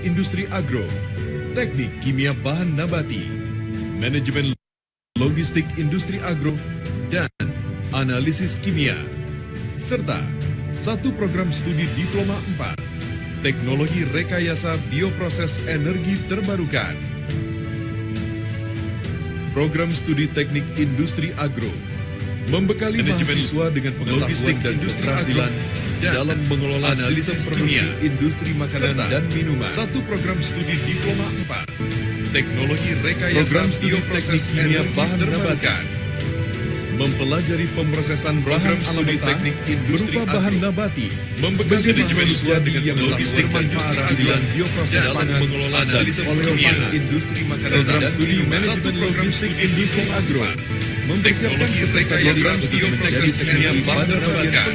industri agro, teknik kimia bahan nabati, manajemen logistik industri agro, dan analisis kimia, serta satu program studi Diploma 4, Teknologi Rekayasa Bioproses Energi Terbarukan. Program studi teknik industri agro membekali mahasiswa dengan pengetahuan dan keterampilan dalam mengelola sistem produksi industri makanan dan minuman. Satu program studi Diploma 4, Teknologi Rekayasa Bioproses Kimia Bahan Terbarukan, mempelajari pemrosesan bahan studi teknik industri berupa bahan nabati, membekali mahasiswa dengan logistik manfaat dan bioproses pangan, mengelola analisis kimia, industri makanan dan studi manajemen logistik industri agro, mempersiapkan peserta program bioproses kimia bahan terbarukan,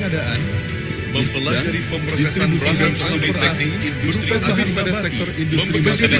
mempelajari pemrosesan bahan studi teknik industri bahan pada sektor industri makanan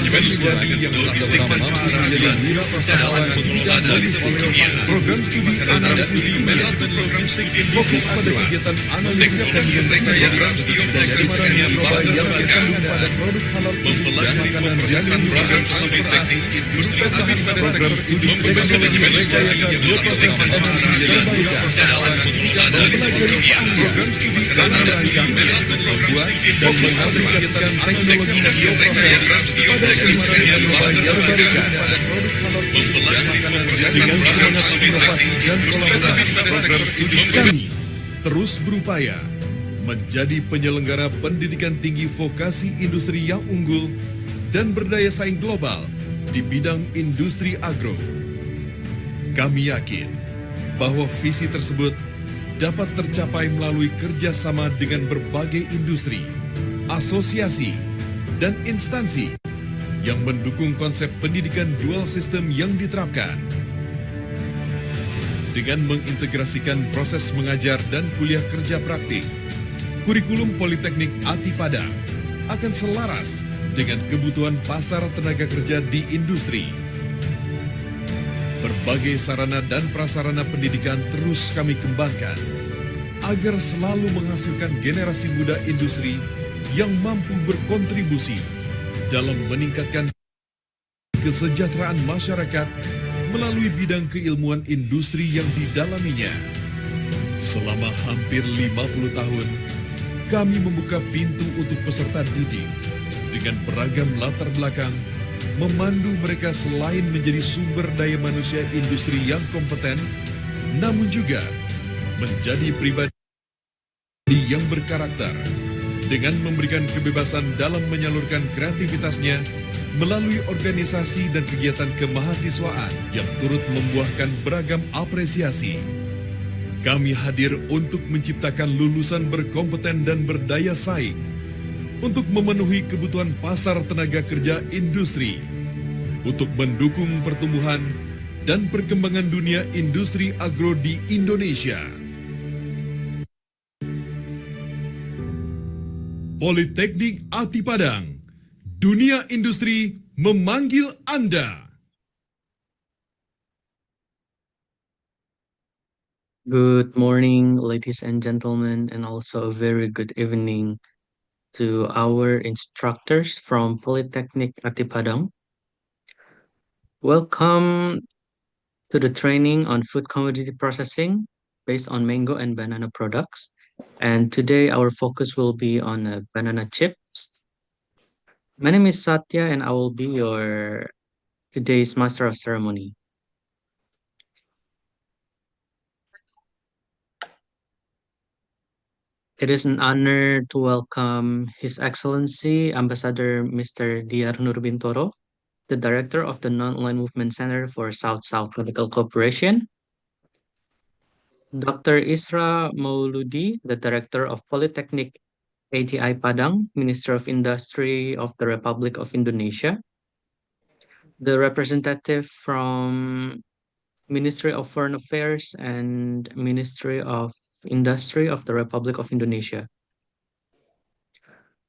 yang logistik manfaat dan bioproses pangan, mengelola analisis kimia, program studi analisis satu program studi fokus pada kegiatan analisis teknologi rekayasa bioproses kimia bahan terbarukan pada produk halal mempelajari pemrosesan program studi teknik industri bahan pada sektor industri manajemen rekayasa bioproses pangan dan bioproses pangan, mengelola analisis kimia, program studi analisis satu program studi fokus pada kegiatan teknologi rekayasa bioproses kimia bahan terbarukan pada produk halal mempelajari pemrosesan program studi teknik industri bahan pada sektor industri. Kami terus berupaya menjadi penyelenggara pendidikan tinggi vokasi industri yang unggul dan berdaya saing global di bidang industri agro. Kami yakin bahwa visi tersebut dapat tercapai melalui kerjasama dengan berbagai industri, asosiasi, dan instansi yang mendukung konsep pendidikan dual system yang diterapkan. Dengan mengintegrasikan proses mengajar dan kuliah kerja praktik, kurikulum Politeknik Ati Padang akan selaras dengan kebutuhan pasar tenaga kerja di industri. Berbagai sarana dan prasarana pendidikan terus kami kembangkan agar selalu menghasilkan generasi muda industri yang mampu berkontribusi dalam meningkatkan kesejahteraan masyarakat melalui bidang keilmuan industri yang didalaminya. Selama hampir 50 tahun, kami membuka pintu untuk peserta didik dengan beragam latar belakang, memandu mereka selain menjadi sumber daya manusia industri yang kompeten, namun juga menjadi pribadi yang berkarakter dengan memberikan kebebasan dalam menyalurkan kreativitasnya melalui organisasi dan kegiatan kemahasiswaan yang turut membuahkan beragam apresiasi. Kami hadir untuk menciptakan lulusan berkompeten dan berdaya saing untuk memenuhi kebutuhan pasar tenaga kerja industri, untuk mendukung pertumbuhan dan perkembangan dunia industri agro di Indonesia. Politeknik Ati Padang, dunia industri memanggil Anda. Good morning, ladies and gentlemen, and also a very good evening to our instructors from Polytechnic Ati Padang. Welcome to the training on food commodity processing based on mango and banana products. And today our focus will be on banana chips. My name is Satya and I will be your today's master of ceremony. It is an honor to welcome His Excellency Ambassador Mr. Diyar Nurbintoro, the Director of the Non-Aligned Movement Center for South-South Medical Corporation, Dr. Isra Mauludi, the Director of Polytechnic ATI Padang, Minister of Industry of the Republic of Indonesia, the representative from Ministry of Foreign Affairs and Ministry of Industry of the Republic of Indonesia.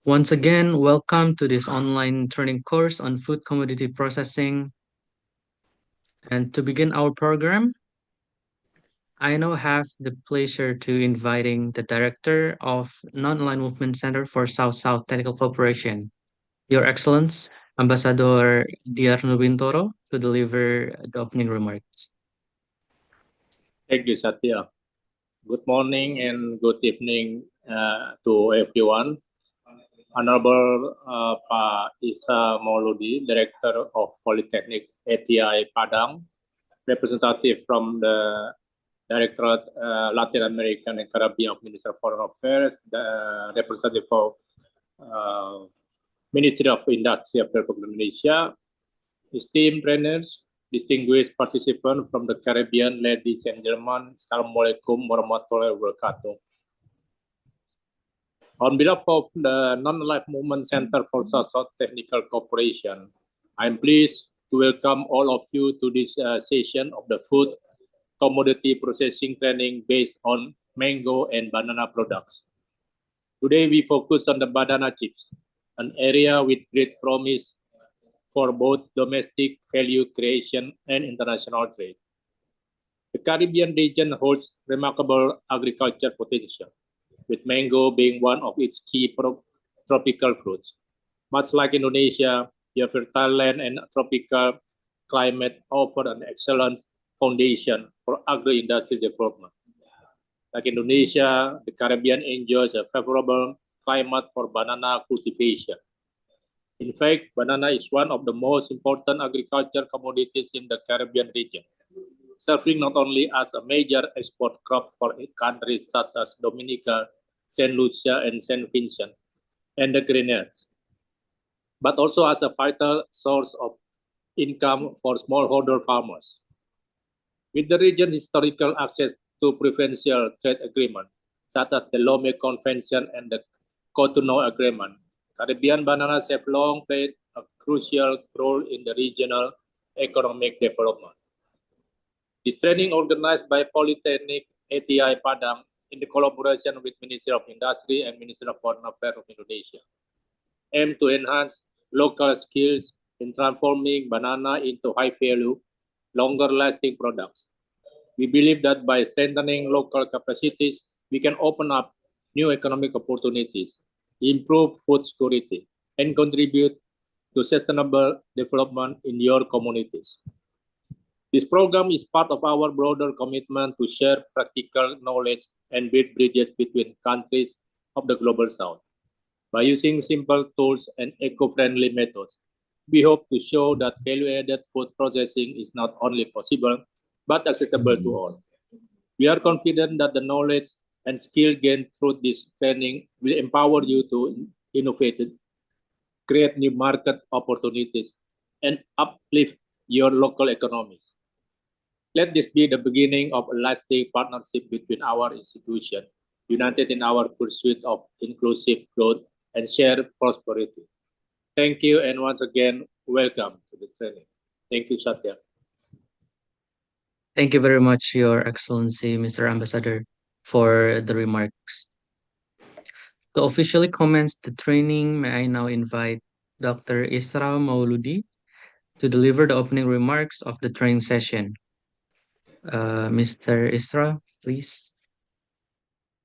Once again, welcome to this online training course on food commodity processing. And to begin our program, I now have the pleasure to inviting the Director of Non-Aligned Movement Center for South-South Technical Corporation, Your Excellence, Ambassador Diarno Bintoro, to deliver the opening remarks. Thank you, Satya. Good morning and good evening to everyone. Honorable Pak Isa Mauludi, Director of Polytechnic ATI Padang, representative from the Directorate Latin American and Caribbean of Ministry of Foreign Affairs, the representative of Ministry of Industry of Republic of Indonesia, esteemed trainers, distinguished participants from the Caribbean, ladies and gentlemen, Assalamualaikum warahmatullahi wabarakatuh. On behalf of the Non-Aligned Movement Center for South-South Technical Cooperation, I'm pleased to welcome all of you to this session of the Food Commodity Processing Training based on mango and banana products. Today, we focus on the banana chips, an area with great promise for both domestic value creation and international trade. The Caribbean region holds remarkable agriculture potential, with mango being one of its key tropical fruits. Much like Indonesia, the fertile land and tropical climate offer an excellent foundation for agro-industry development. Like Indonesia, the Caribbean enjoys a favorable climate for banana cultivation. In fact, banana is one of the most important agricultural commodities in the Caribbean region, serving not only as a major export crop for countries such as Dominica, St. Lucia, and St. Vincent, and the Grenadines, but also as a vital source of income for smallholder farmers. With the region's historical access to preferential trade agreements, such as the Lomé Convention and the Cotonou Agreement, Caribbean bananas have long played a crucial role in the regional economic development. This training, organized by Polytechnic ATI Padang in the collaboration with Ministry of Industry and Ministry of Foreign Affairs of Indonesia, aim to enhance local skills in transforming banana into high-value, longer-lasting products. We believe that by strengthening local capacities, we can open up new economic opportunities, improve food security, and contribute to sustainable development in your communities. This program is part of our broader commitment to share practical knowledge and build bridges between countries of the Global South. By using simple tools and eco-friendly methods, we hope to show that value-added food processing is not only possible, but accessible to all. We are confident that the knowledge and skill gained through this training will empower you to innovate, create new market opportunities, and uplift your local economies. Let this be the beginning of a lasting partnership between our institutions, united in our pursuit of inclusive growth and shared prosperity. Thank you, and once again, welcome to the training. Thank you, Satya. Thank you very much, Your Excellency, Mr. Ambassador, for the remarks. To officially commence the training, may I now invite Dr. Isra Mauludi to deliver the opening remarks of the training session. Mr. Isra, please.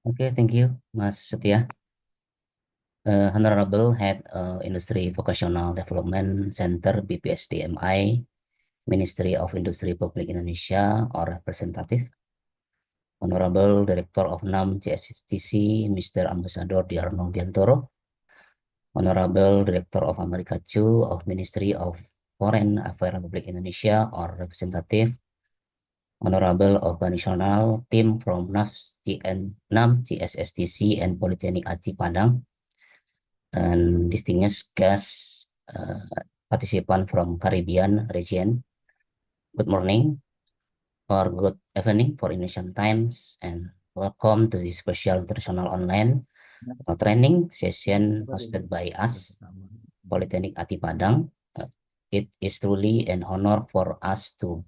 Okay, thank you, Mas Setia. Honorable Head Industry Vocational Development Center BPSDMI, Ministry of Industry Republik Indonesia, or representative. Honorable Director of NAM CSTC, Mr. Ambassador Diarno Bintoro. Honorable Director of America II of Ministry of Foreign Affairs Republik Indonesia, or representative. Honorable Organizational Team from NAM CSSTC and Polytechnic ATI Padang, and distinguished guests, participants from Caribbean region. Good morning or good evening for Indonesian times, and welcome to this special international online training session hosted by us, Polytechnic ATI Padang. It is truly an honor for us to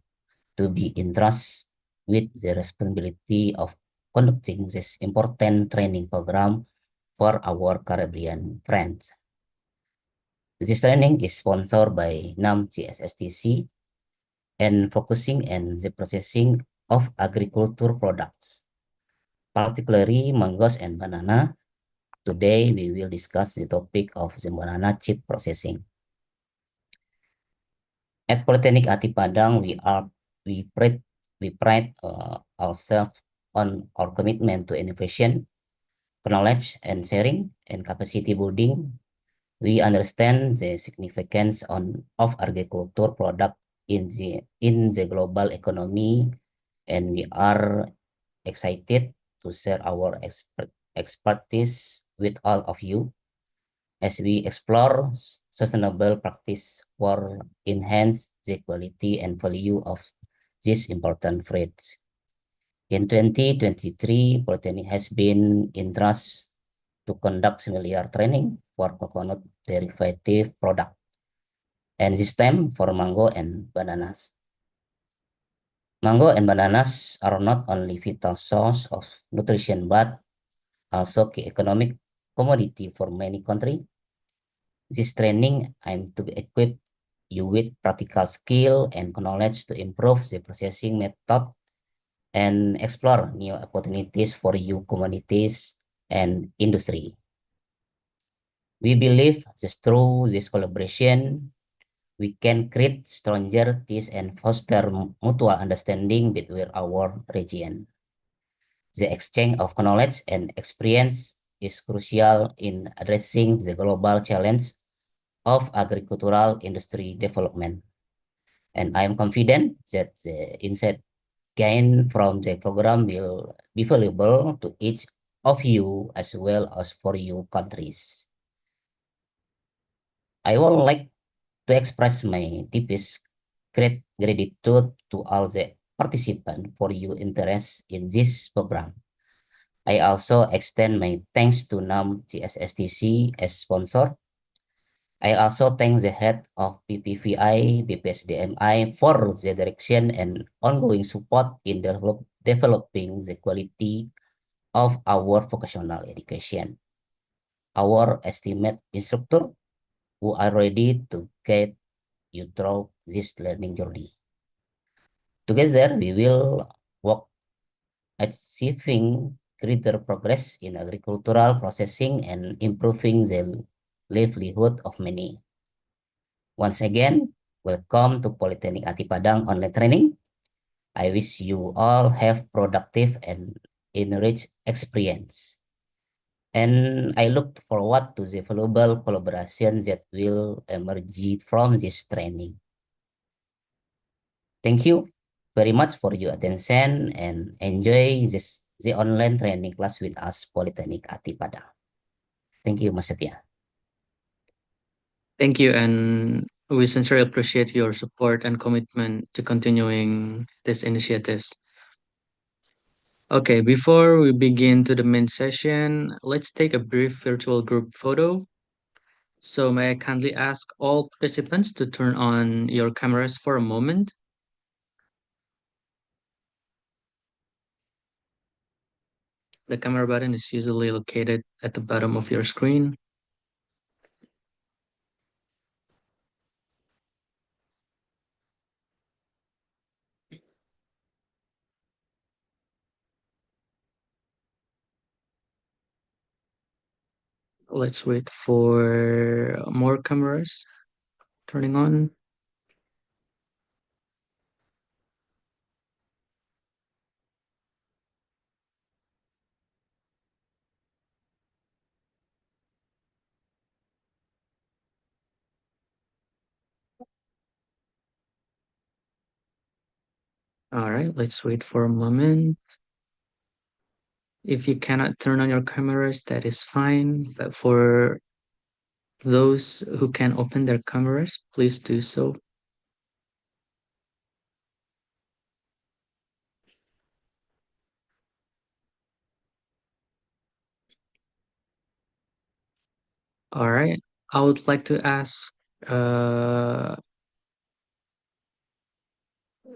be entrusted with the responsibility of conducting this important training program for our Caribbean friends. This training is sponsored by NAM CSSTC and focusing on the processing of agriculture products, particularly mangoes and banana, Today, we will discuss the topic of the banana chip processing. At Polytechnic Ati Padang, we pride ourselves on our commitment to innovation, knowledge and sharing, and capacity building. We understand the significance of agriculture product in the global economy, and we are excited to share our expertise with all of you as we explore sustainable practice for enhance the quality and value of these important fruits. In 2023, Polytechnic has been entrusted to conduct similar training for coconut derivative product, and this time for mango and bananas. Mango and bananas are not only vital source of nutrition, but also key economic commodity for many countries. This training aims to equip you with practical skill and knowledge to improve the processing method and explore new opportunities for you communities and industry. We believe that through this collaboration, we can create stronger ties and foster mutual understanding between our region. The exchange of knowledge and experience is crucial in addressing the global challenge of agricultural industry development. And I am confident that the insight gained from the program will be valuable to each of you as well as for your countries. I would like to express my deepest gratitude to all the participants for your interest in this program. I also extend my thanks to NAM GSSTC as sponsor. I also thank the head of PPVI, BPSDMI for the direction and ongoing support in developing the quality of our vocational education. Our estimate instructor who are ready to guide you through this learning journey. Together, we will work achieving greater progress in agricultural processing and improving the livelihood of many. Once again, welcome to Polytechnic Ati Padang online training. I wish you all have productive and enriched experience. And I look forward to the valuable collaboration that will emerge from this training. Thank you very much for your attention and enjoy the online training class with us, Polytechnic Ati Padang. Thank you, Mas Setia. Thank you, and we sincerely appreciate your support and commitment to continuing these initiatives. Okay, before we begin to the main session, let's take a brief virtual group photo. So may I kindly ask all participants to turn on your cameras for a moment. The camera button is usually located at the bottom of your screen. Let's wait for more cameras turning on. All right, let's wait for a moment. If you cannot turn on your cameras, that is fine. But for those who can open their cameras, please do so. All right, I would like to ask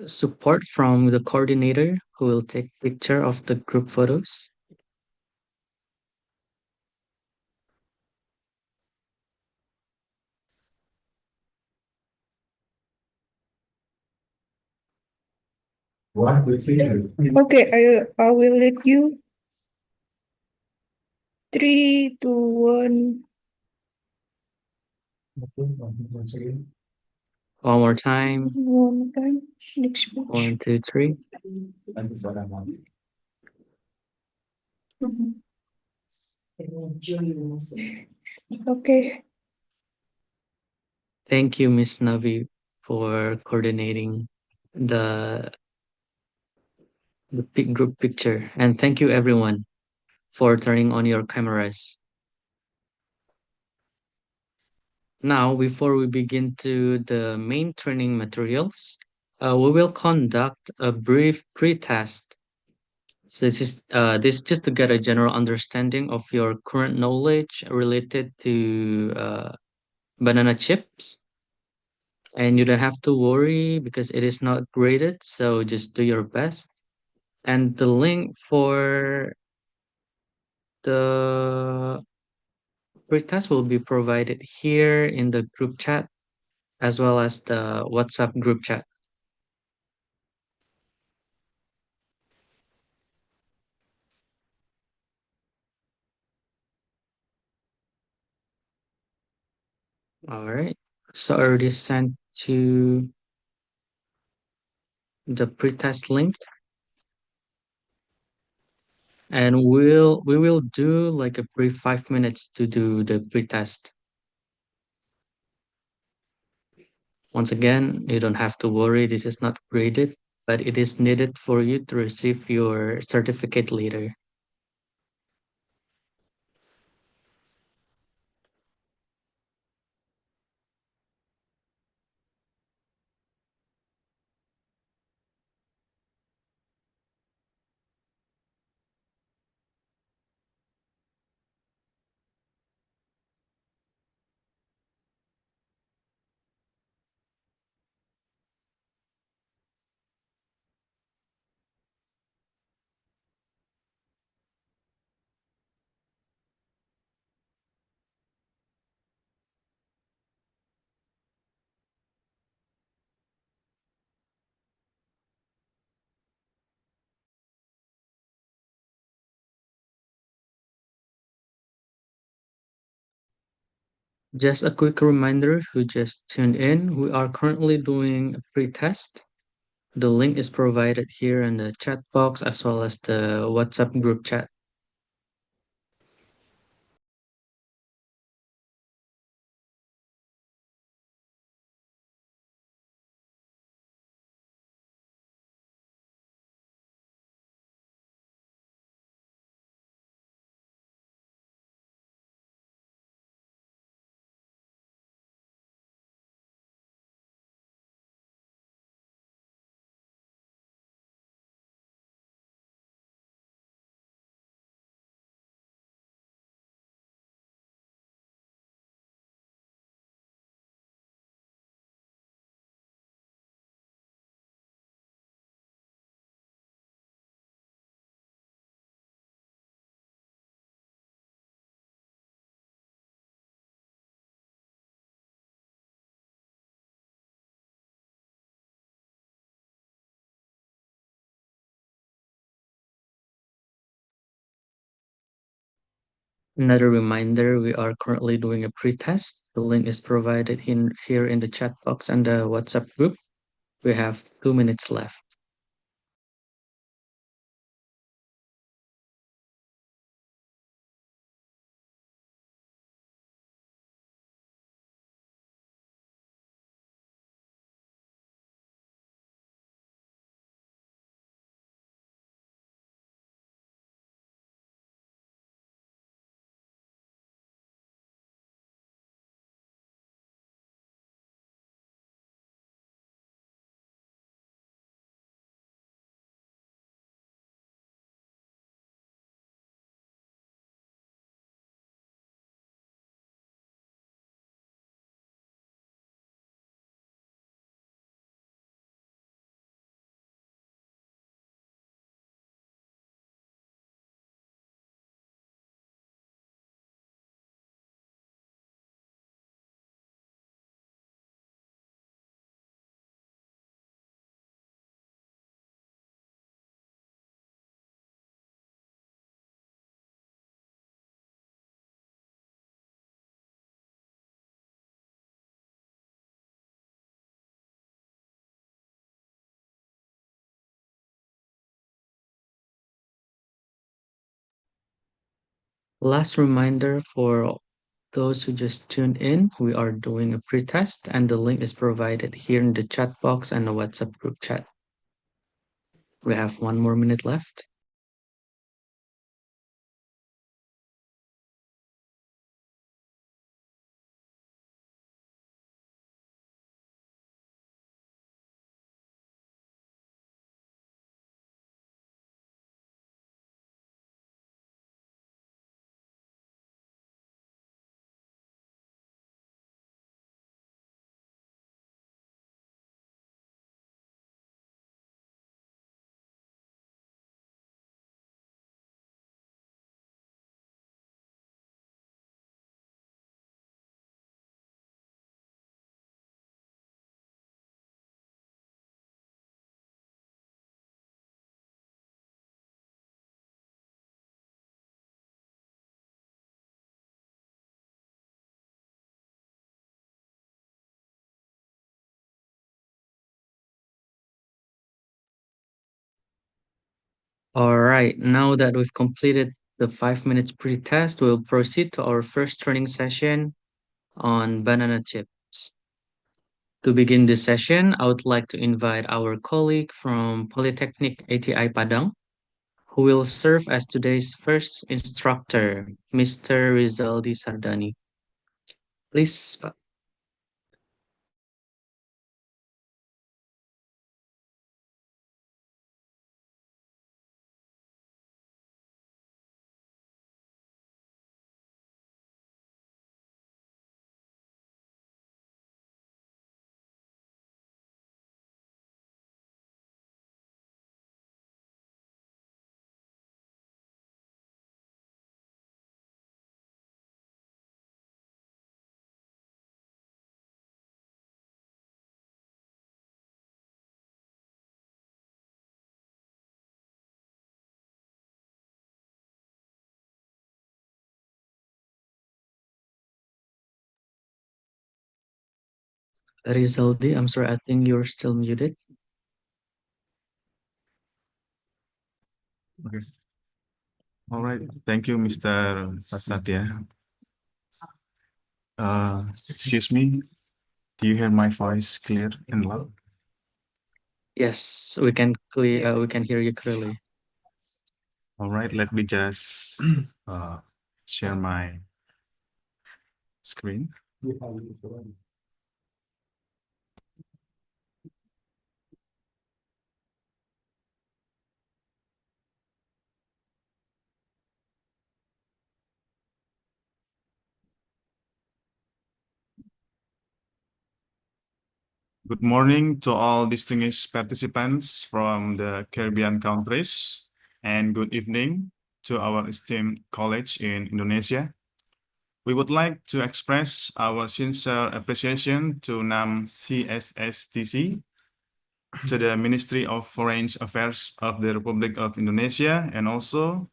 support from the coordinator who will take picture of the group photos. Okay, I will let you. 3, 2, 1. One more time. One time. Next page. 1, 2, 3. Okay. Thank you, Miss Navi, for coordinating the group picture. And thank you everyone for turning on your cameras. Now, before we begin to the main training materials, we will conduct a brief pre-test. So this is just to get a general understanding of your current knowledge related to banana chips. And you don't have to worry because it is not graded, so just do your best. And the link for the pretest will be provided here in the group chat as well as the WhatsApp group chat. All right. So I already sent to the pretest link. And we will do like a brief 5 minutes to do the pretest. Once again, you don't have to worry, this is not graded, but it is needed for you to receive your certificate later. Just a quick reminder who just tuned in, we are currently doing a pre-test. The link is provided here in the chat box as well as the WhatsApp group chat. Another reminder, we are currently doing a pre-test. The link is provided here in the chat box and the WhatsApp group. We have 2 minutes left. Last reminder for those who just tuned in, we are doing a pre-test and the link is provided here in the chat box and the WhatsApp group chat. We have 1 more minute left. All right, now that we've completed the 5 minutes pre-test, we'll proceed to our first training session on banana chips. To begin this session, I would like to invite our colleague from Polytechnic ATI Padang, who will serve as today's first instructor, Mr. Rizaldi Sardani. Please, Pak. Rizaldi, I'm sorry, I think you're still muted. Okay. All right. Thank you, Mr. Satya. Excuse me. Do you hear my voice clear and loud? Yes, we can hear you clearly. All right. Let me just share my screen. Good morning to all distinguished participants from the Caribbean countries, and good evening to our esteemed college in Indonesia. We would like to express our sincere appreciation to NAM CSSTC, to the Ministry of Foreign Affairs of the Republic of Indonesia, and also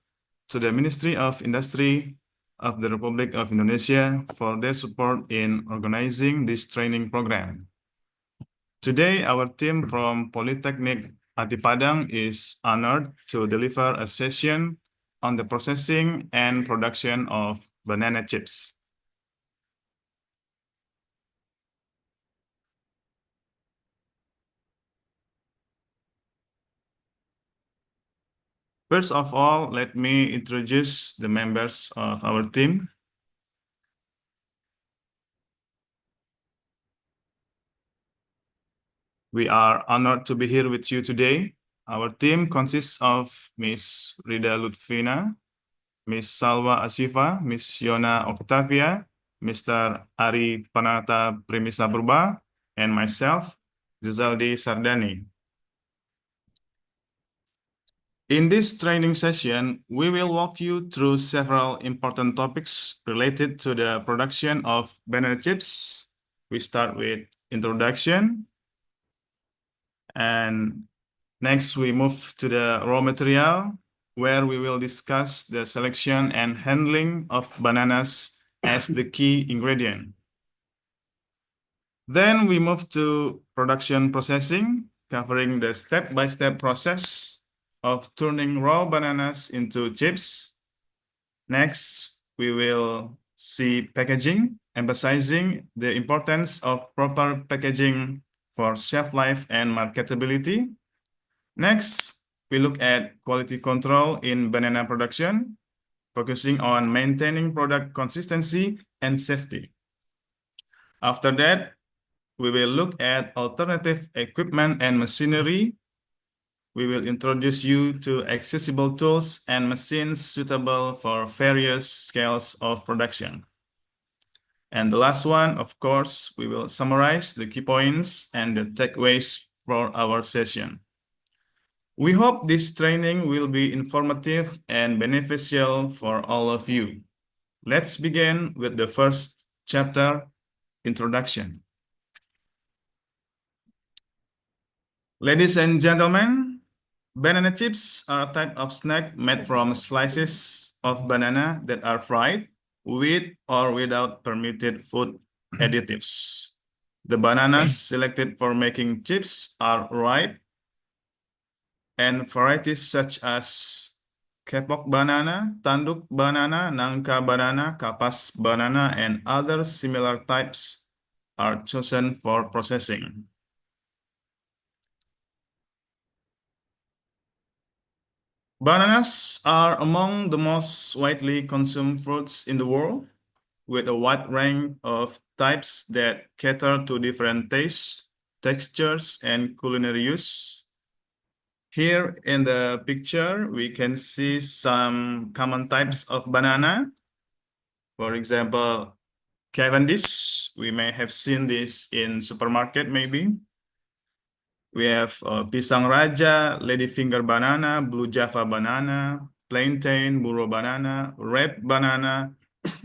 to the Ministry of Industry of the Republic of Indonesia for their support in organizing this training program. Today, our team from Polytechnic ATI Padang is honored to deliver a session on the processing and production of banana chips. First of all, let me introduce the members of our team. We are honored to be here with you today. Our team consists of Ms. Rida Lutfina, Ms. Salwa Asifa, Ms. Yona Octavia, Mr. Ari Panata Primisa Purba, and myself, Rizaldi Sardani. In this training session, we will walk you through several important topics related to the production of banana chips. We start with introduction, and next we move to the raw material, where we will discuss the selection and handling of bananas as the key ingredient. Then we move to production processing, covering the step-by-step process of turning raw bananas into chips. Next, we will see packaging, emphasizing the importance of proper packaging for shelf life and marketability. Next, we look at quality control in banana production, focusing on maintaining product consistency and safety. After that, we will look at alternative equipment and machinery. We will introduce you to accessible tools and machines suitable for various scales of production. And the last one, of course, we will summarize the key points and the takeaways for our session. We hope this training will be informative and beneficial for all of you. Let's begin with the first chapter, Introduction. Ladies and gentlemen, banana chips are a type of snack made from slices of banana that are fried with or without permitted food additives. The bananas selected for making chips are ripe, and varieties such as kepok banana, tanduk banana, nangka banana, kapas banana, and other similar types are chosen for processing. Bananas are among the most widely consumed fruits in the world, with a wide range of types that cater to different tastes, textures, and culinary use. Here in the picture, we can see some common types of banana. For example, Cavendish. We may have seen this in supermarket maybe. We have Pisang Raja, Ladyfinger banana, Blue Java banana, plantain, burro banana, red banana,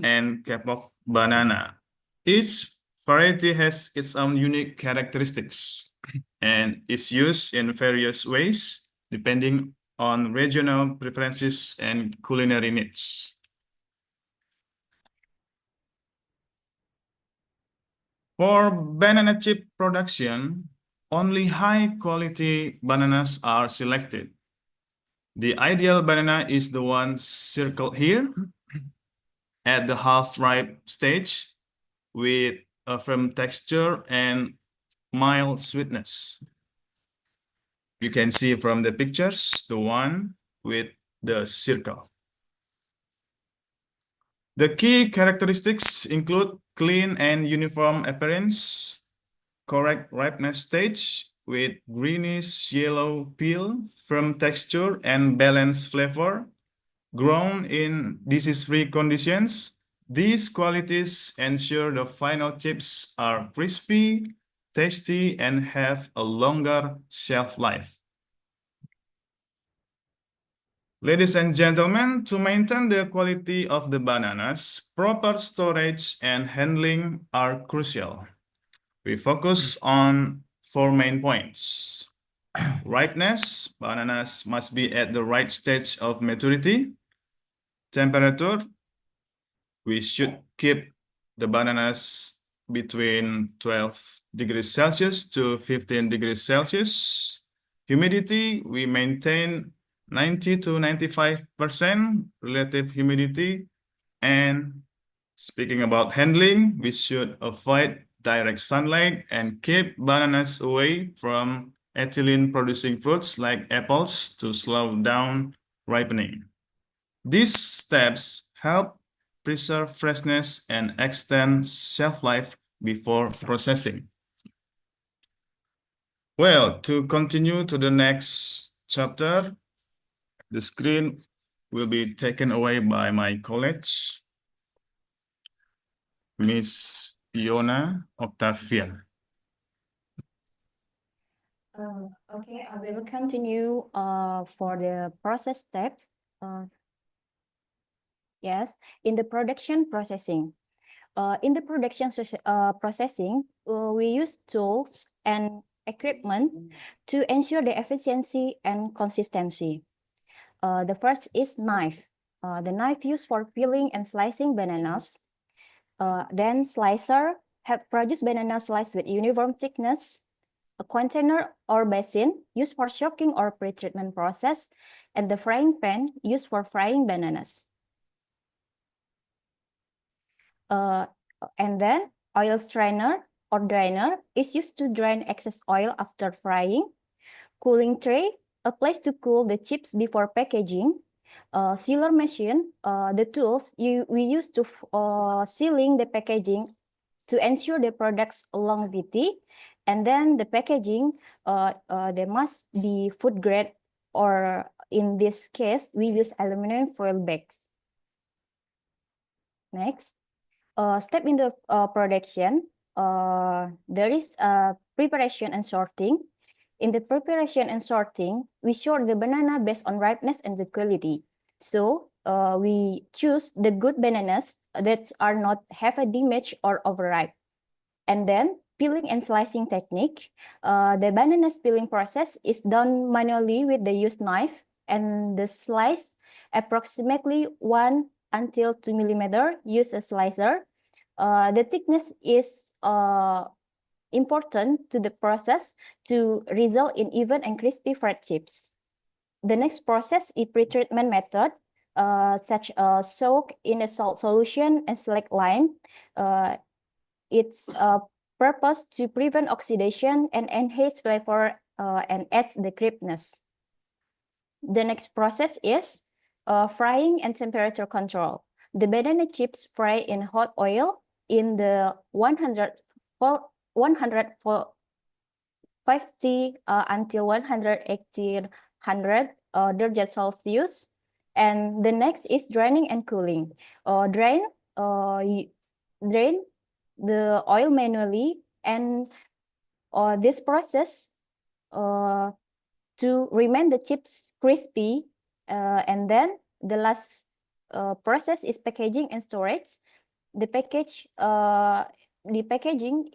and kepok banana. Each variety has its own unique characteristics and is used in various ways depending on regional preferences and culinary needs. For banana chip production, only high-quality bananas are selected. The ideal banana is the one circled here at the half-ripe stage with a firm texture and mild sweetness. You can see from the pictures, the one with the circle. The key characteristics include clean and uniform appearance, correct ripeness stage with greenish yellow peel, firm texture, and balanced flavor, grown in disease-free conditions. These qualities ensure the final chips are crispy, tasty, and have a longer shelf life. Ladies and gentlemen, to maintain the quality of the bananas, proper storage and handling are crucial. We focus on 4 main points. Ripeness, bananas must be at the right stage of maturity. Temperature, we should keep the bananas between 12 degrees Celsius to 15 degrees Celsius. Humidity, we maintain 90 to 95% relative humidity. And speaking about handling, we should avoid direct sunlight and keep bananas away from ethylene-producing fruits like apples to slow down ripening. These steps help preserve freshness and extend shelf life before processing. Well, to continue to the next chapter, the screen will be taken away by my colleague, Miss Iona Octavia. Okay, I will continue for the process steps. Yes, in the production processing. In the production processing, we use tools and equipment to ensure the efficiency and consistency. The first is knife. The knife used for peeling and slicing bananas. Then slicer, help produce banana slice with uniform thickness. A container or basin used for soaking or pre-treatment process, and the frying pan used for frying bananas. And then oil strainer or drainer is used to drain excess oil after frying. Cooling tray, a place to cool the chips before packaging. Sealer machine, the tools we use to sealing the packaging to ensure the product's longevity. And then the packaging, they must be food grade, or in this case, we use aluminum foil bags. Next, step in the production, there is preparation and sorting. In the preparation and sorting, we sort the banana based on ripeness and the quality. So we choose the good bananas that are not heavy damage or overripe. And then peeling and slicing technique. The banana peeling process is done manually with the used knife, and the slice approximately 1 until 2 millimeter. Use a slicer. The thickness is important to the process to result in even and crispy fried chips. The next process is pretreatment method, such as soak in a salt solution and select lime. Its purpose to prevent oxidation and enhance flavor and adds the crispness. The next process is frying and temperature control. The banana chips fry in hot oil in the 150 until 180 degrees Celsius. And the next is draining and cooling. Drain the oil manually, and this process to remain the chips crispy. And then the last process is packaging and storage. The packaging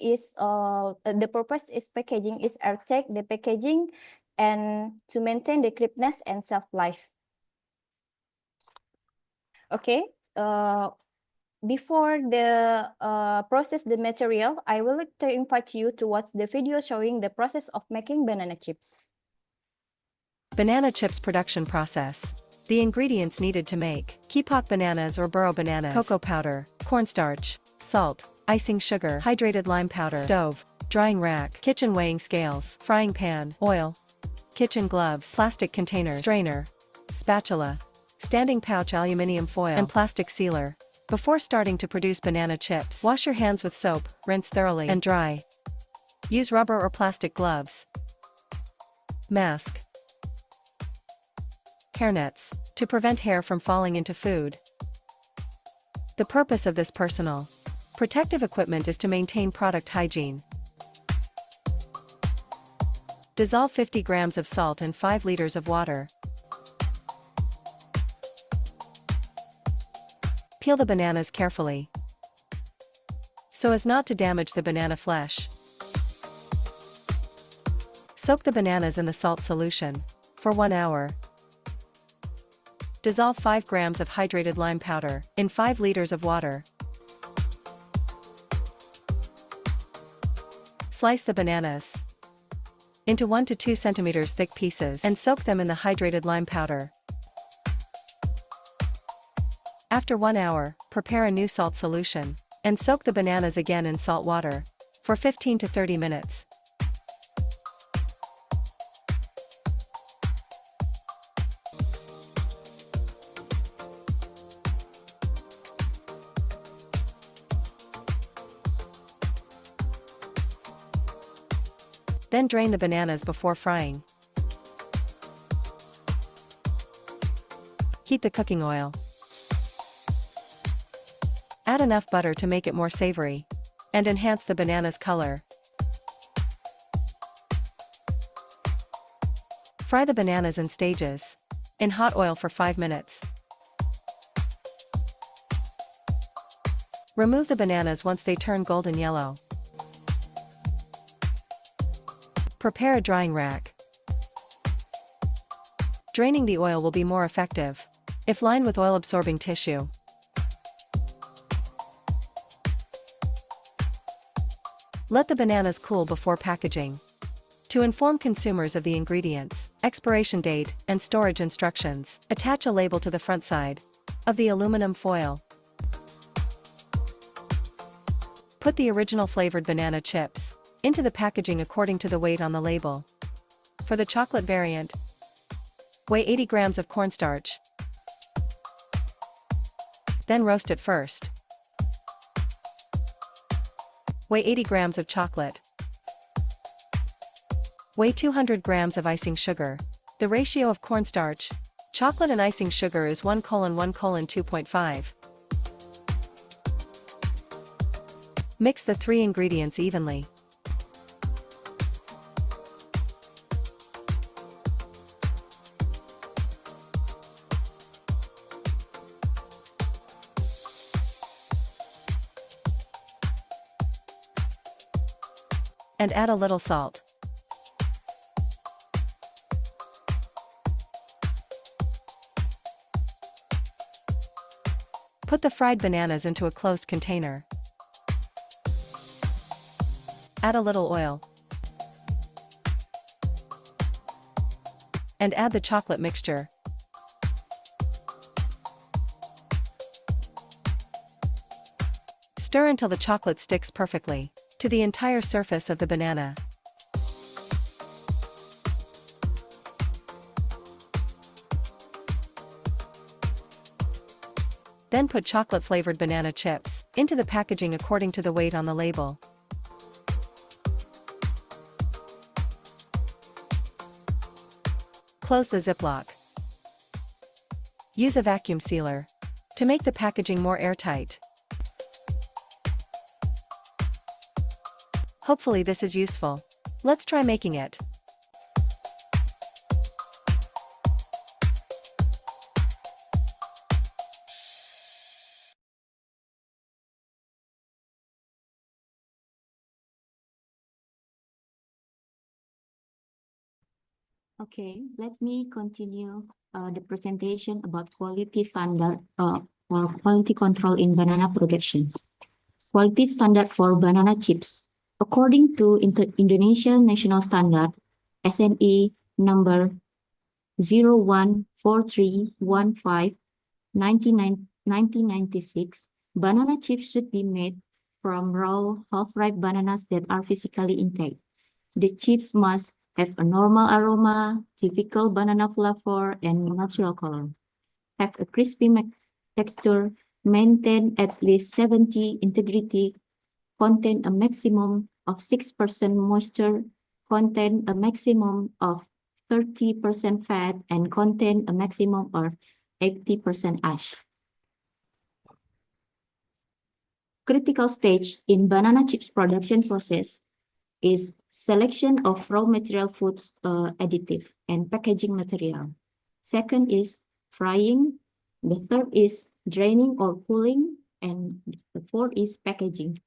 is the purpose is packaging is airtight the packaging and to maintain the crispness and shelf life. Okay. Before the process the material, I will like to invite you to watch the video showing the process of making banana chips. Banana chips production process. The ingredients needed to make: Kipok bananas or burro bananas, cocoa powder, cornstarch, salt, icing sugar, hydrated lime powder, stove, drying rack, kitchen weighing scales, frying pan, oil, kitchen gloves, plastic containers, strainer, spatula, standing pouch, aluminum foil, and plastic sealer. Before starting to produce banana chips, wash your hands with soap, rinse thoroughly, and dry. Use rubber or plastic gloves. Mask. Hairnets, to prevent hair from falling into food. The purpose of this personal protective equipment is to maintain product hygiene. Dissolve 50 grams of salt in 5 liters of water. Peel the bananas carefully, so as not to damage the banana flesh. Soak the bananas in the salt solution for 1 hour. Dissolve 5 grams of hydrated lime powder in 5 liters of water. Slice the bananas into 1 to 2 centimeters thick pieces and soak them in the hydrated lime powder. After 1 hour, prepare a new salt solution and soak the bananas again in salt water for 15 to 30 minutes. Then drain the bananas before frying. Heat the cooking oil. Add enough butter to make it more savory and enhance the banana's color. Fry the bananas in stages in hot oil for 5 minutes. Remove the bananas once they turn golden yellow. Prepare a drying rack. Draining the oil will be more effective if lined with oil-absorbing tissue. Let the bananas cool before packaging. To inform consumers of the ingredients, expiration date, and storage instructions, attach a label to the front side of the aluminum foil. Put the original flavored banana chips into the packaging according to the weight on the label. For the chocolate variant, weigh 80 grams of cornstarch. Then roast it first. Weigh 80 grams of chocolate. Weigh 200 grams of icing sugar. The ratio of cornstarch, chocolate and icing sugar is 1:1:2.5. Mix the 3 ingredients evenly. And add a little salt. Put the fried bananas into a closed container. Add a little oil. And add the chocolate mixture. Stir until the chocolate sticks perfectly to the entire surface of the banana. Then put chocolate-flavored banana chips into the packaging according to the weight on the label. Close the Ziploc. Use a vacuum sealer to make the packaging more airtight. Hopefully this is useful. Let's try making it. Okay, let me continue the presentation about quality standard or quality control in banana production. Quality standard for banana chips. According to Indonesian National Standard, SNE number 014315 1996, banana chips should be made from raw, half-ripe bananas that are physically intact. The chips must have a normal aroma, typical banana flavor, and natural color. Have a crispy texture, maintain at least 70 integrity, contain a maximum of 6% moisture, contain a maximum of 30% fat, and contain a maximum of 80% ash. Critical stage in banana chips production process is selection of raw material foods additive and packaging material. Second is frying. The third is draining or cooling. And the fourth is packaging.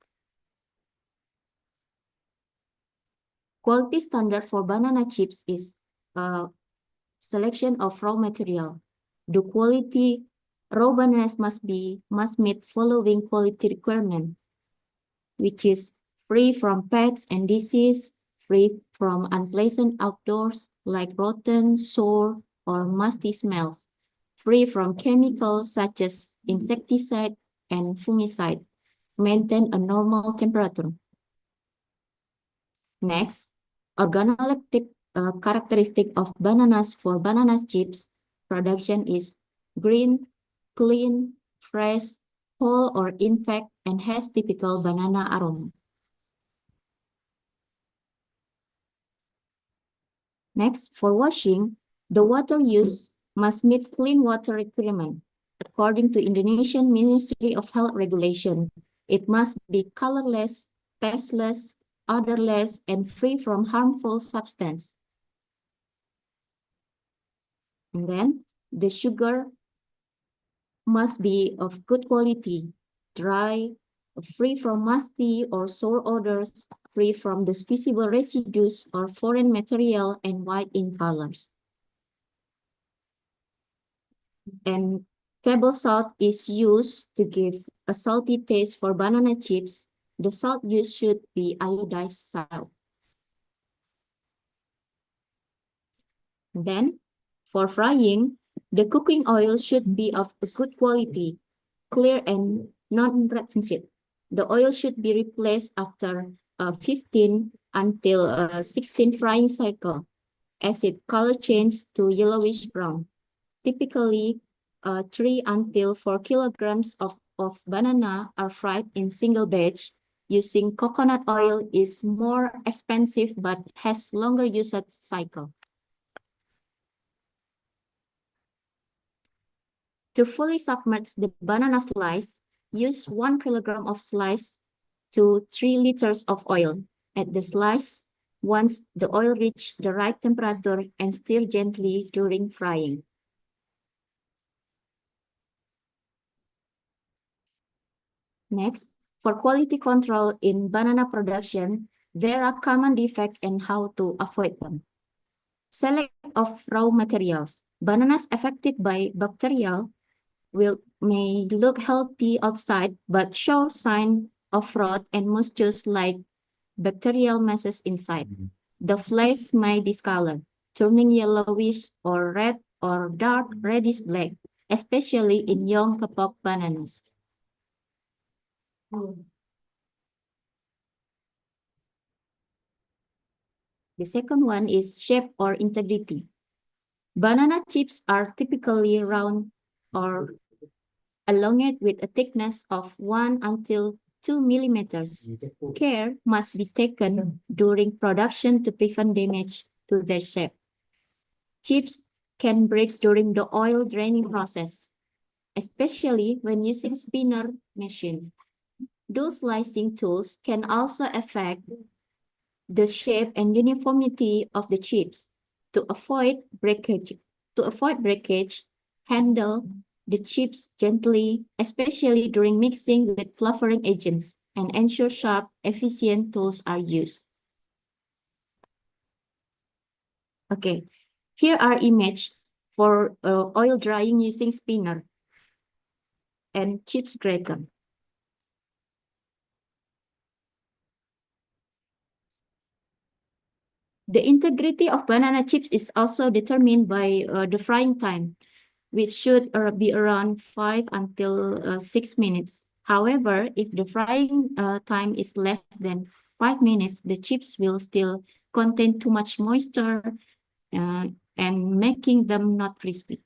Quality standard for banana chips is selection of raw material. The quality raw bananas must meet following quality requirement, which is free from pests and disease, free from unpleasant outdoors like rotten, sour, or musty smells, free from chemicals such as insecticide and fungicide, maintain a normal temperature. Next, organoleptic characteristic of bananas for banana chips production is green, clean, fresh, whole or intact, and has typical banana aroma. Next, for washing, the water used must meet clean water requirement. According to Indonesian Ministry of Health Regulation, it must be colorless, tasteless, odorless, and free from harmful substance. And then, the sugar must be of good quality, dry, free from musty or sour odors, free from the visible residues or foreign material, and white in colors. And table salt is used to give a salty taste for banana chips. The salt used should be iodized salt. Then, for frying, the cooking oil should be of a good quality, clear and non-rancid. The oil should be replaced after 15 until 16 frying cycle as its color changes to yellowish brown. Typically, 3 until 4 kilograms of banana are fried in single batch. Using coconut oil is more expensive but has longer usage cycle. To fully submerge the banana slice, use 1 kilogram of slice to 3 liters of oil. Add the slice once the oil reaches the right temperature and stir gently during frying. Next, for quality control in banana production, there are common defects and how to avoid them. Select of raw materials. Bananas affected by bacterial may look healthy outside but show signs of rot and moisture like bacterial masses inside. The flesh may discolor, turning yellowish or red or dark reddish black, especially in young kapok bananas. The second one is shape or integrity. Banana chips are typically round or elongate with a thickness of 1 until 2 millimeters. Care must be taken during production to prevent damage to their shape. Chips can break during the oil draining process, especially when using spinner machine. Those slicing tools can also affect the shape and uniformity of the chips. To avoid breakage, handle the chips gently, especially during mixing with flavoring agents, and ensure sharp, efficient tools are used. Okay, here are images for oil drying using spinner and chips grater. The integrity of banana chips is also determined by the frying time, which should be around 5 until 6 minutes. However, if the frying time is less than 5 minutes, the chips will still contain too much moisture and making them not crispy.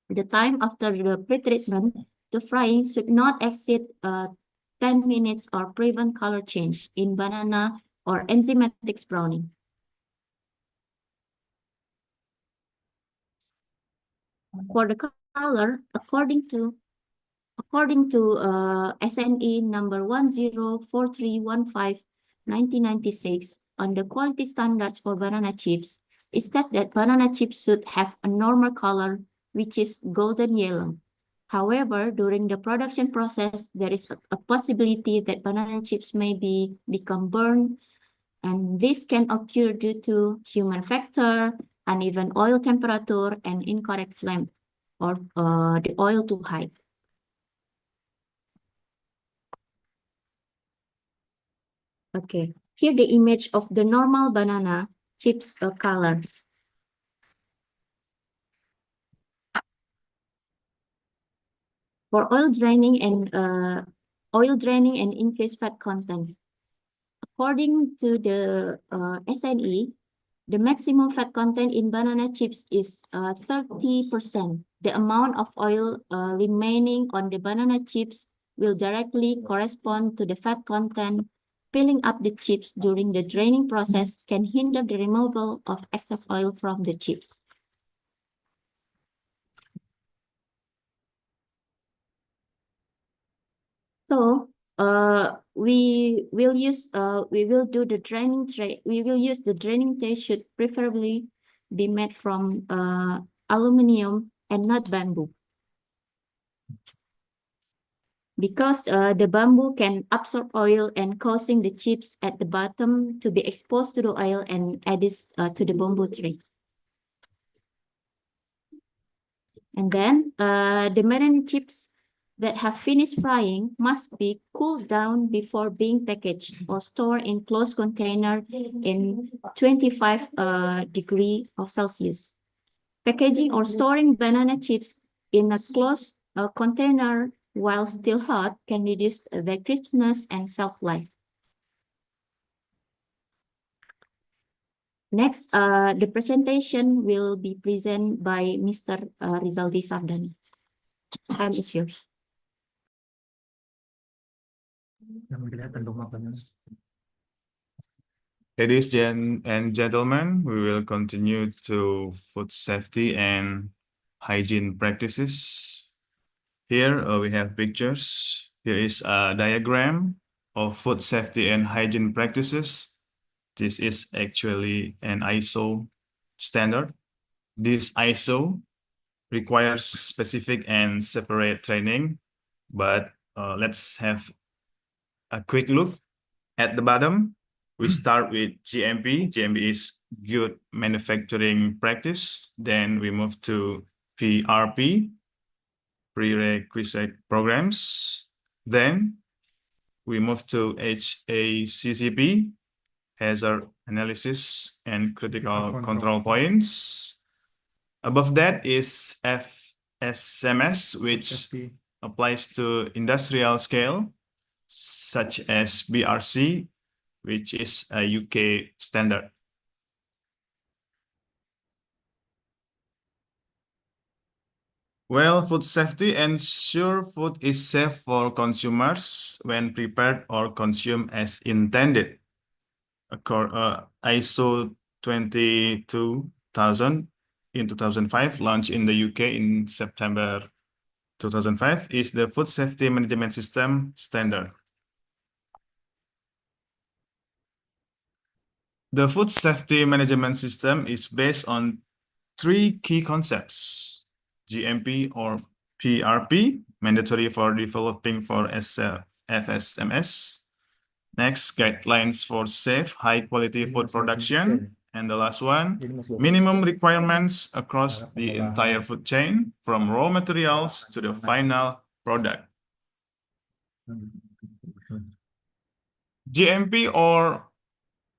The time after the pretreatment, the frying should not exceed 10 minutes or prevent color change in banana or enzymatic browning. For the color, according to SNE number 104315/1996 on the quality standards for banana chips, it states that banana chips should have a normal color, which is golden yellow. However, during the production process, there is a possibility that banana chips may become burned, and this can occur due to human factor, uneven oil temperature, and incorrect flame, or the oil too high. Okay, here the image of the normal banana chips color. For oil draining and increased fat content. According to the SNE, the maximum fat content in banana chips is 30%. The amount of oil remaining on the banana chips will directly correspond to the fat content. Peeling up the chips during the draining process can hinder the removal of excess oil from the chips. So we will use the draining tray. We will use the draining tray should preferably be made from aluminum and not bamboo, because the bamboo can absorb oil and causing the chips at the bottom to be exposed to the oil and add this to the bamboo tray. And then the banana chips that have finished frying must be cooled down before being packaged or stored in closed container in 25 degrees Celsius. Packaging or storing banana chips in a closed A container, while still hot, can reduce their crispness and shelf life. Next, the presentation will be presented by Mr. Rizaldi Sardani. Time is yours. Ladies and gentlemen, we will continue to food safety and hygiene practices. Here we have pictures. Here is a diagram of food safety and hygiene practices. This is actually an ISO standard. This ISO requires specific and separate training, but let's have a quick look. At the bottom, we start with GMP. GMP is good manufacturing practice. Then we move to PRP, prerequisite programs. Then we move to HACCP, hazard analysis and critical control points. Above that is FSMS, which applies to industrial scale, such as BRC, which is a UK standard. Well, food safety ensure food is safe for consumers when prepared or consumed as intended. ISO 22000 in 2005, launched in the UK in September 2005, is the food safety management system standard. The food safety management system is based on three key concepts: GMP or PRP, mandatory for developing for FSMS. Next, guidelines for safe, high-quality food production. And the last one, minimum requirements across the entire food chain, from raw materials to the final product. GMP or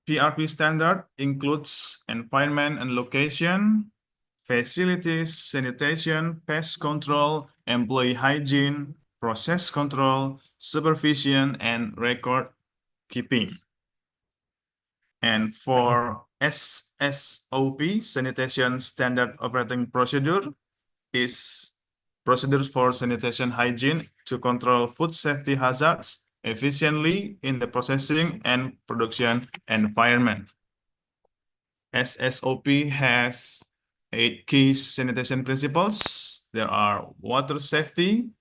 PRP standard includes environment and location, facilities, sanitation, pest control, employee hygiene, process control, supervision, and record keeping. And for SSOP, sanitation standard operating procedure, is procedures for sanitation hygiene to control food safety hazards efficiently in the processing and production environment. SSOP has 8 key sanitation principles. There are water safety,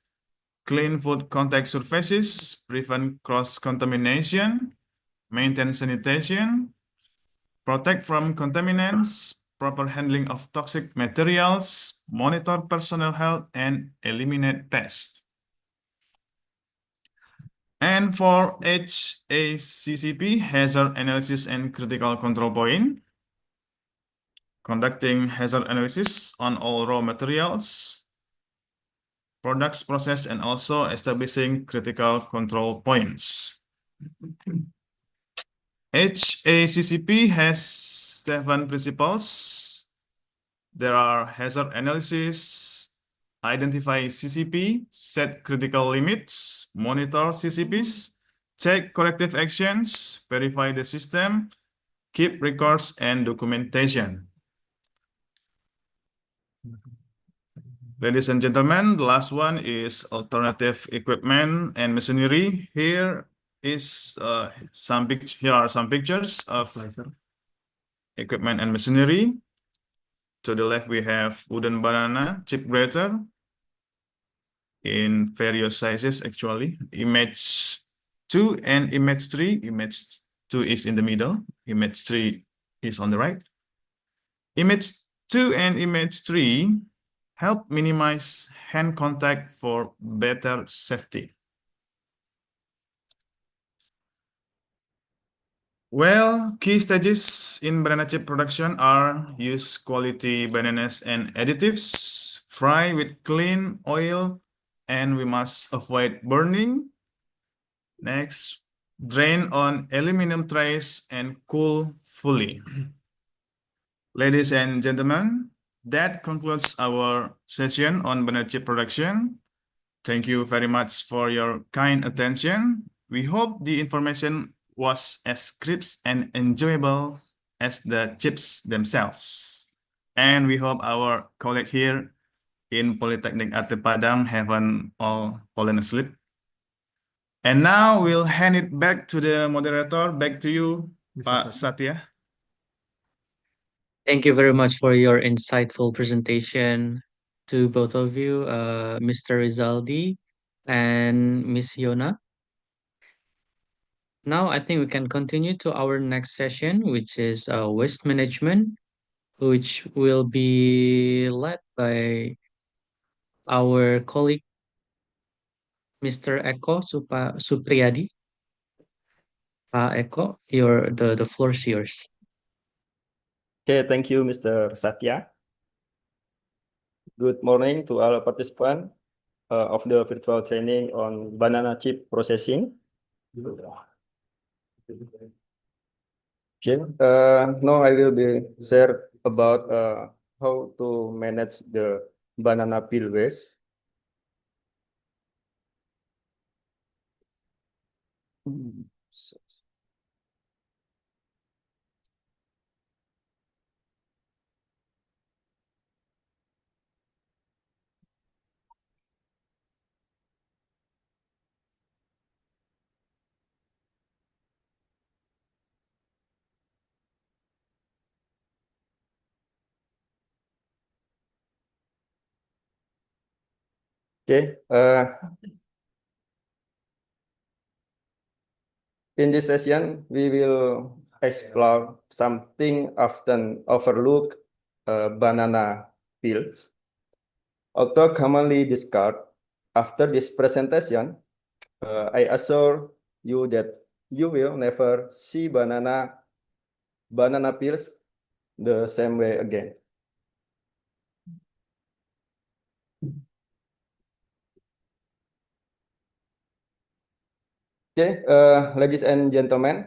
clean food contact surfaces, prevent cross-contamination, maintain sanitation, protect from contaminants, proper handling of toxic materials, monitor personnel health, and eliminate pests. And for HACCP, hazard analysis and critical control point, conducting hazard analysis on all raw materials, products, process, and also establishing critical control points. HACCP has 7 principles. There are hazard analysis, identify CCP, set critical limits, monitor CCPs, take corrective actions, verify the system, keep records and documentation. Ladies and gentlemen, the last one is alternative equipment and machinery. Here are some pictures of equipment and machinery. To the left, we have wooden banana chip grater in various sizes, actually. Image 2 and image 3. Image 2 is in the middle. Image 3 is on the right. Image 2 and image 3 help minimize hand contact for better safety. Well, key stages in banana chip production are use quality bananas and additives, fry with clean oil, and we must avoid burning. Next, drain on aluminum trays and cool fully. Ladies and gentlemen, that concludes our session on banana chip production. Thank you very much for your kind attention. We hope the information was as crisp and enjoyable as the chips themselves. And we hope our colleague here in Polytechnic Arte Padang haven't all fallen asleep. And now we'll hand it back to the moderator. Back to you, Pak Satya. Thank you very much for your insightful presentation to both of you, Mr. Rizaldi and Miss Yona. Now I think we can continue to our next session, which is waste management, which will be led by our colleague, Mr. Eko Supriyadi. Eko, the floor is yours. Okay, thank you, Mr. Satya. Good morning to all participants of the virtual training on banana chip processing. Okay, now I will be share about how to manage the banana peel waste. Okay, in this session, we will explore something often overlooked, banana peels. Although commonly discarded, after this presentation, I assure you that you will never see banana peels the same way again. Okay, ladies and gentlemen,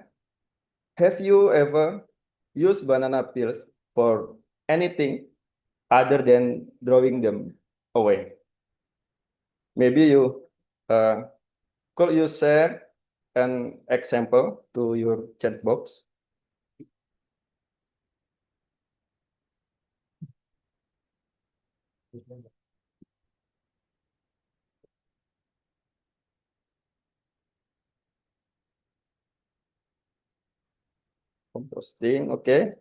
have you ever used banana peels for anything other than throwing them away? Maybe you could you share an example to your chat box? Composting, okay.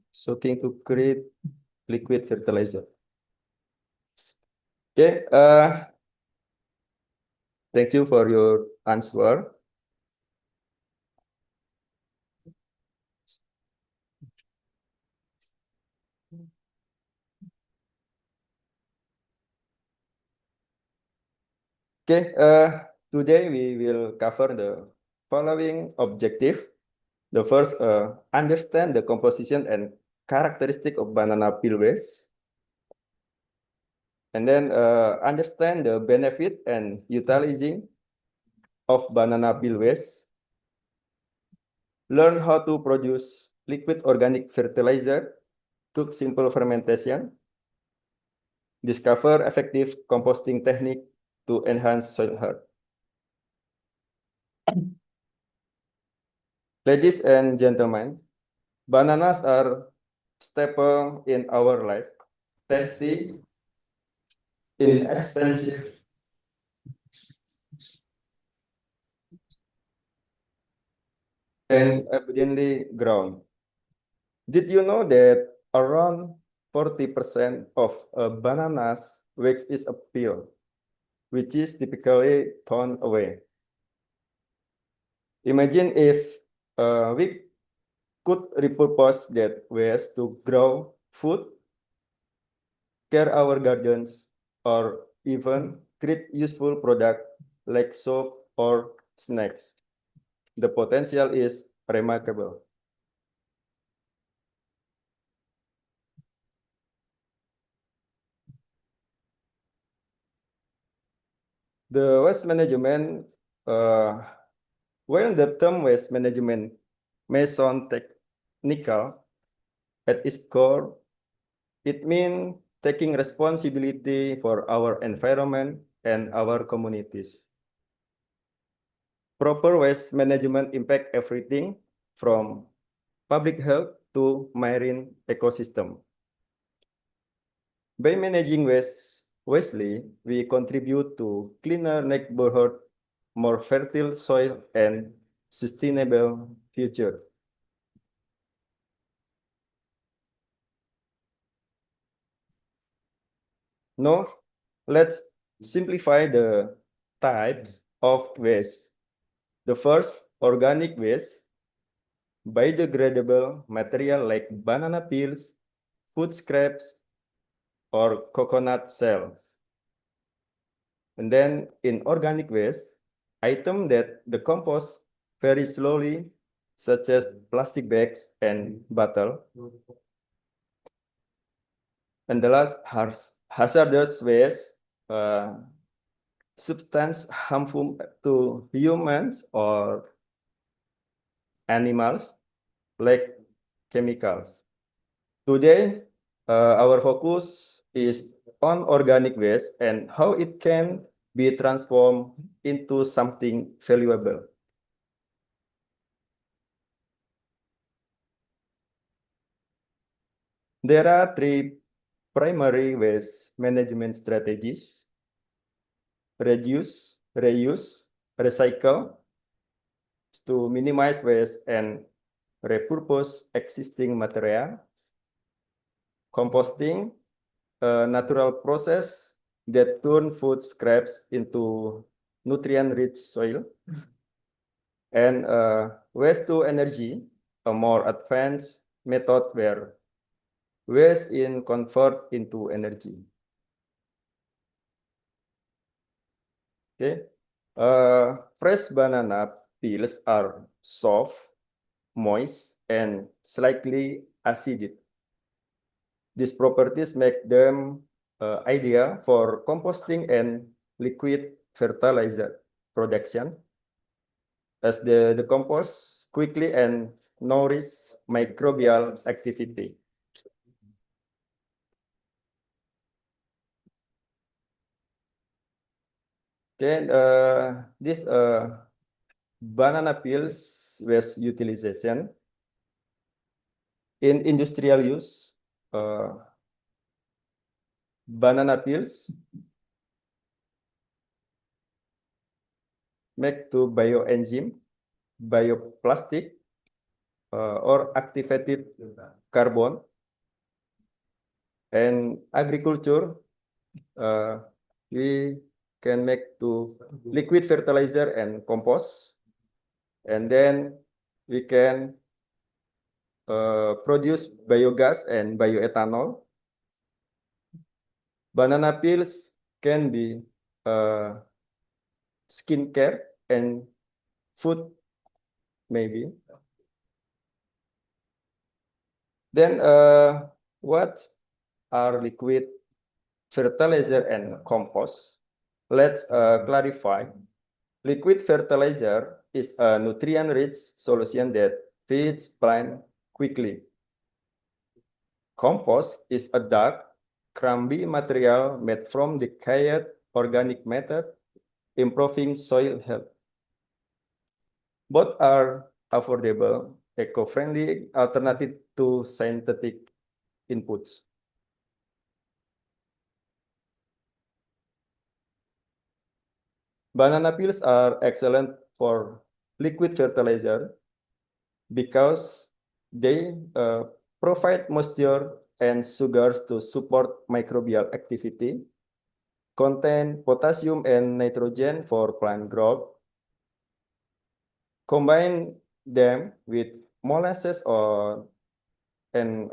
Soaking to create liquid fertilizer. Okay, thank you for your answer. Okay, today we will cover the following objective. The first, understand the composition and characteristic of banana peel waste. And then understand the benefit and utilizing of banana peel waste. Learn how to produce liquid organic fertilizer, cook simple fermentation. Discover effective composting technique to enhance soil health. Ladies and gentlemen, bananas are staple in our life. Tasty, inexpensive, and abundantly grown. Did you know that around 40% of a banana's weight is a peel, which is typically thrown away? Imagine if we could repurpose that waste to grow food, care our gardens, or even create useful products like soap or snacks. The potential is remarkable. The waste management While the term waste management may sound technical, at its core, it means taking responsibility for our environment and our communities. Proper waste management impact everything from public health to marine ecosystem. By managing waste wisely, we contribute to cleaner neighborhood, more fertile soil, and sustainable future. Now, let's simplify the types of waste. The first, organic waste, biodegradable material like banana peels, food scraps, or coconut shells. And then inorganic waste, items that decompose very slowly, such as plastic bags and bottle. And the last, hazardous waste, substance harmful to humans or animals, like chemicals. Today, our focus is on organic waste and how it can be transformed into something valuable. There are three primary waste management strategies: reduce, reuse, recycle, to minimize waste and repurpose existing material. Composting, a natural process that turn food scraps into nutrient-rich soil. And waste to energy, a more advanced method where waste is converted into energy. Okay, fresh banana peels are soft, moist, and slightly acidic. These properties make them ideal for composting and liquid fertilizer production, as they decompose quickly and nourish microbial activity. Then this banana peels waste utilization in industrial use. Banana peels make to bioenzyme, bioplastic, or activated carbon. And agriculture, we can make to liquid fertilizer and compost. And then we can produce biogas and bioethanol. Banana peels can be skincare and food, maybe. Then what are liquid fertilizer and compost? Let's clarify. Liquid fertilizer is a nutrient-rich solution that feeds plant quickly. Compost is a dark, crumbly material made from decayed organic matter, improving soil health. Both are affordable, eco-friendly alternative to synthetic inputs. Banana peels are excellent for liquid fertilizer because they provide moisture and sugars to support microbial activity, contain potassium and nitrogen for plant growth. Combine them with molasses or an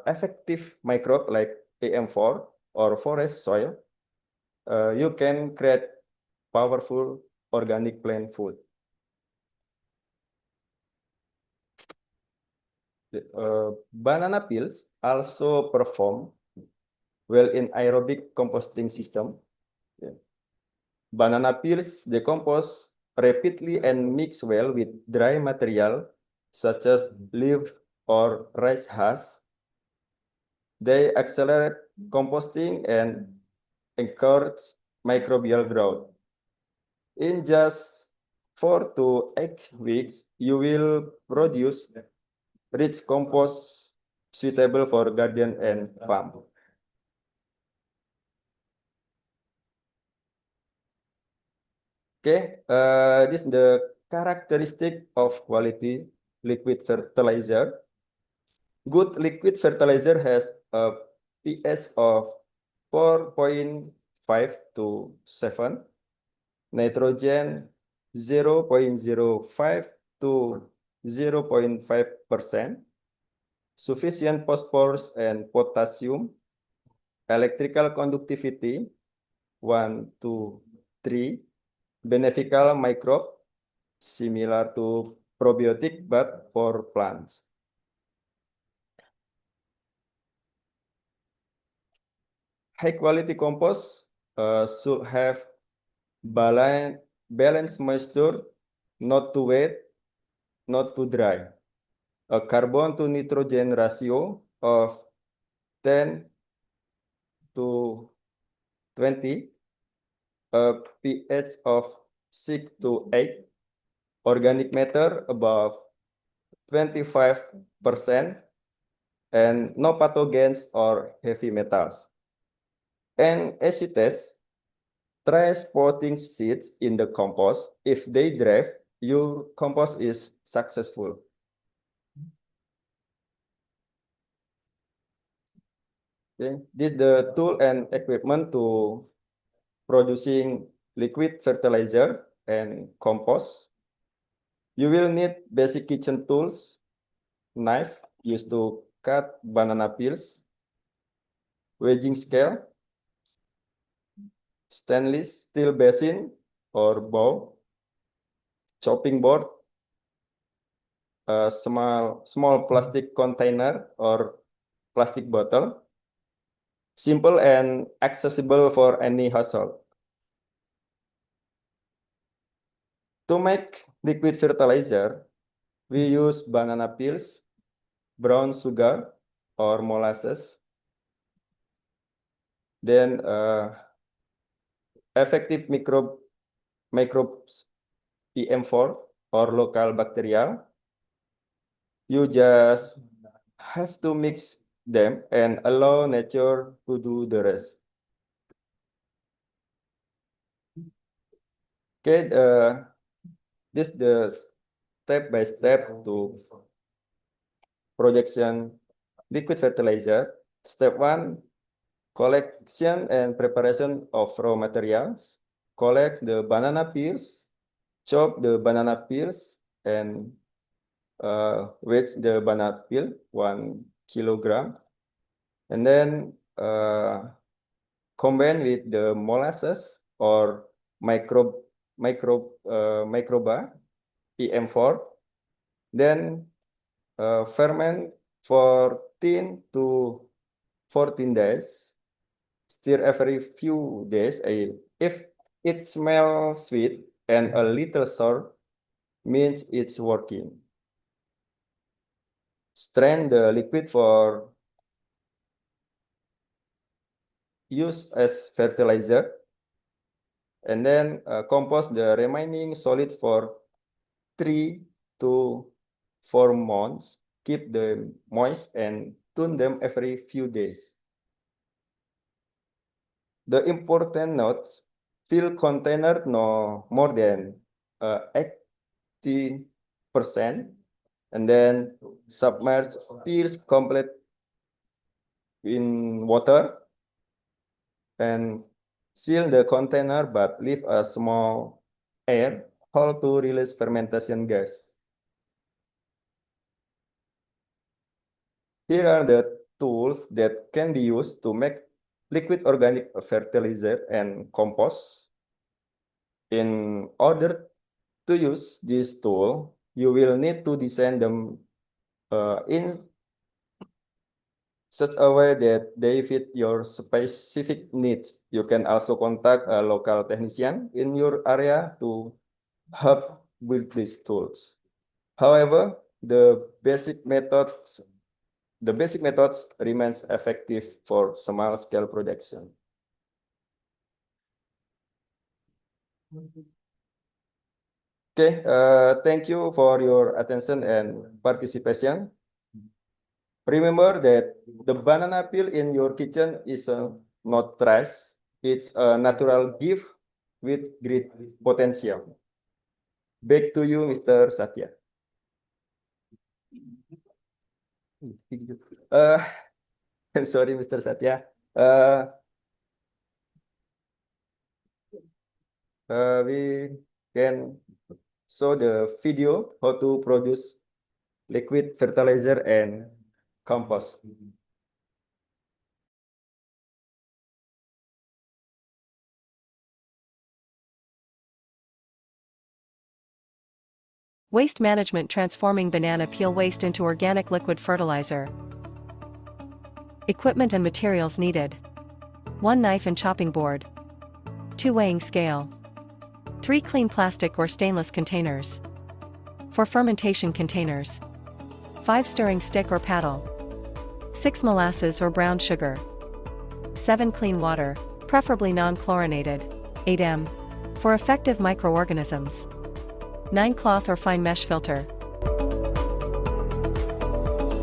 effective microbe like AM4 or forest soil, you can create powerful organic plant food. Banana peels also perform well in aerobic composting system. Banana peels decompose rapidly and mix well with dry material such as leaf or rice husk. They accelerate composting and encourage microbial growth. In just 4 to 8 weeks, you will produce rich compost suitable for garden and farm. Okay, this is the characteristic of quality liquid fertilizer. Good liquid fertilizer has a pH of 4.5 to 7, nitrogen 0.05 to 0.5%, sufficient phosphorus and potassium, electrical conductivity 1 to 3, beneficial microbe similar to probiotic but for plants. High quality compost should have balanced moisture, not too wet, not too dry. A carbon to nitrogen ratio of 10 to 20, a pH of 6 to 8, organic matter above 25%, and no pathogens or heavy metals. And acid test, try spotting seeds in the compost. If they draft, your compost is successful. Okay. This is the tool and equipment to producing liquid fertilizer and compost. You will need basic kitchen tools, knife used to cut banana peels, weighing scale, stainless steel basin or bowl, chopping board, a small plastic container or plastic bottle, simple and accessible for any household. To make liquid fertilizer, we use banana peels, brown sugar or molasses, then effective microbes PM4 or local bacterial. You just have to mix them and allow nature to do the rest. Okay, this is the step-by-step to production liquid fertilizer. Step 1, collection and preparation of raw materials. Collect the banana peels, chop the banana peels, and weight the banana peel 1 kilogram, and then combine with the molasses or microba PM4, then ferment for 10 to 14 days. Stir every few days. If it smells sweet and a little sour, means it's working. Strain the liquid for use as fertilizer, and then compost the remaining solids for 3 to 4 months. Keep them moist and tune them every few days. The important notes: fill container no more than 80%, and then submerge peels complete in water and seal the container, but leave a small air hole to release fermentation gas. Here are the tools that can be used to make liquid organic fertilizer and compost. In order to use this tool, you will need to design them in such a way that they fit your specific needs. You can also contact a local technician in your area to have built these tools. However, the basic methods remains effective for small scale production. Okay, thank you for your attention and participation. Remember that the banana peel in your kitchen is not trash. It's a natural gift with great potential. Back to you, Mr. Satya. I'm sorry, Mr. Satya. We can show the video how to produce liquid fertilizer and compost. Waste management, transforming banana peel waste into organic liquid fertilizer. Equipment and materials needed: 1 knife and chopping board, 2 weighing scale, 3 clean plastic or stainless containers, 4 fermentation containers, 5 stirring stick or paddle, 6 molasses or brown sugar, 7 clean water, preferably non-chlorinated, 8 m, for effective microorganisms, 9 cloth or fine mesh filter.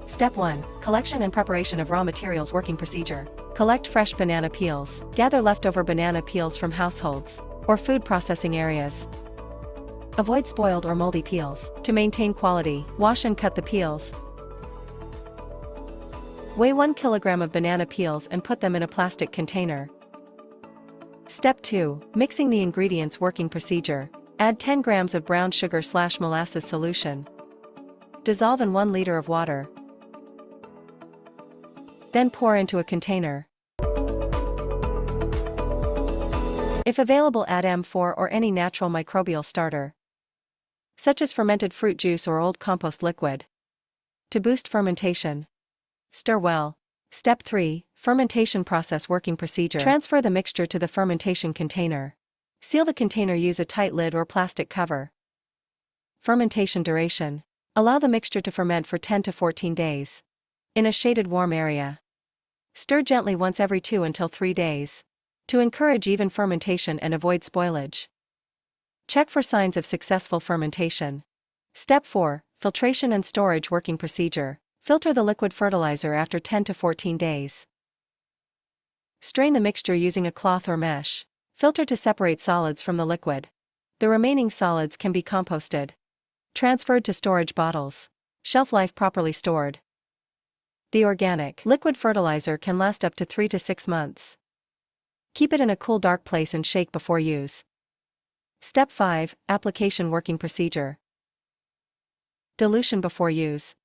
Step 1. Collection and preparation of raw materials. Working procedure: collect fresh banana peels. Gather leftover banana peels from households or food processing areas. Avoid spoiled or moldy peels. To maintain quality, wash and cut the peels. Weigh 1 kilogram of banana peels and put them in a plastic container. Step 2. Mixing the ingredients. Working procedure: add 10 grams of brown sugar/molasses solution. Dissolve in 1 liter of water. Then pour into a container. If available, add M4 or any natural microbial starter, such as fermented fruit juice or old compost liquid, to boost fermentation. Stir well. Step 3. Fermentation process. Working procedure: transfer the mixture to the fermentation container. Seal the container. Use a tight lid or plastic cover. Fermentation duration: allow the mixture to ferment for 10 to 14 days. In a shaded warm area. Stir gently once every 2 until 3 days. To encourage even fermentation and avoid spoilage. Check for signs of successful fermentation. Step 4. Filtration and storage. Working procedure: filter the liquid fertilizer after 10 to 14 days. Strain the mixture using a cloth or mesh. Filter to separate solids from the liquid. The remaining solids can be composted. Transferred to storage bottles. Shelf life: properly stored. The organic liquid fertilizer can last up to 3 to 6 months. Keep it in a cool, dark place and shake before use. Step 5. Application. Working procedure: dilution before use.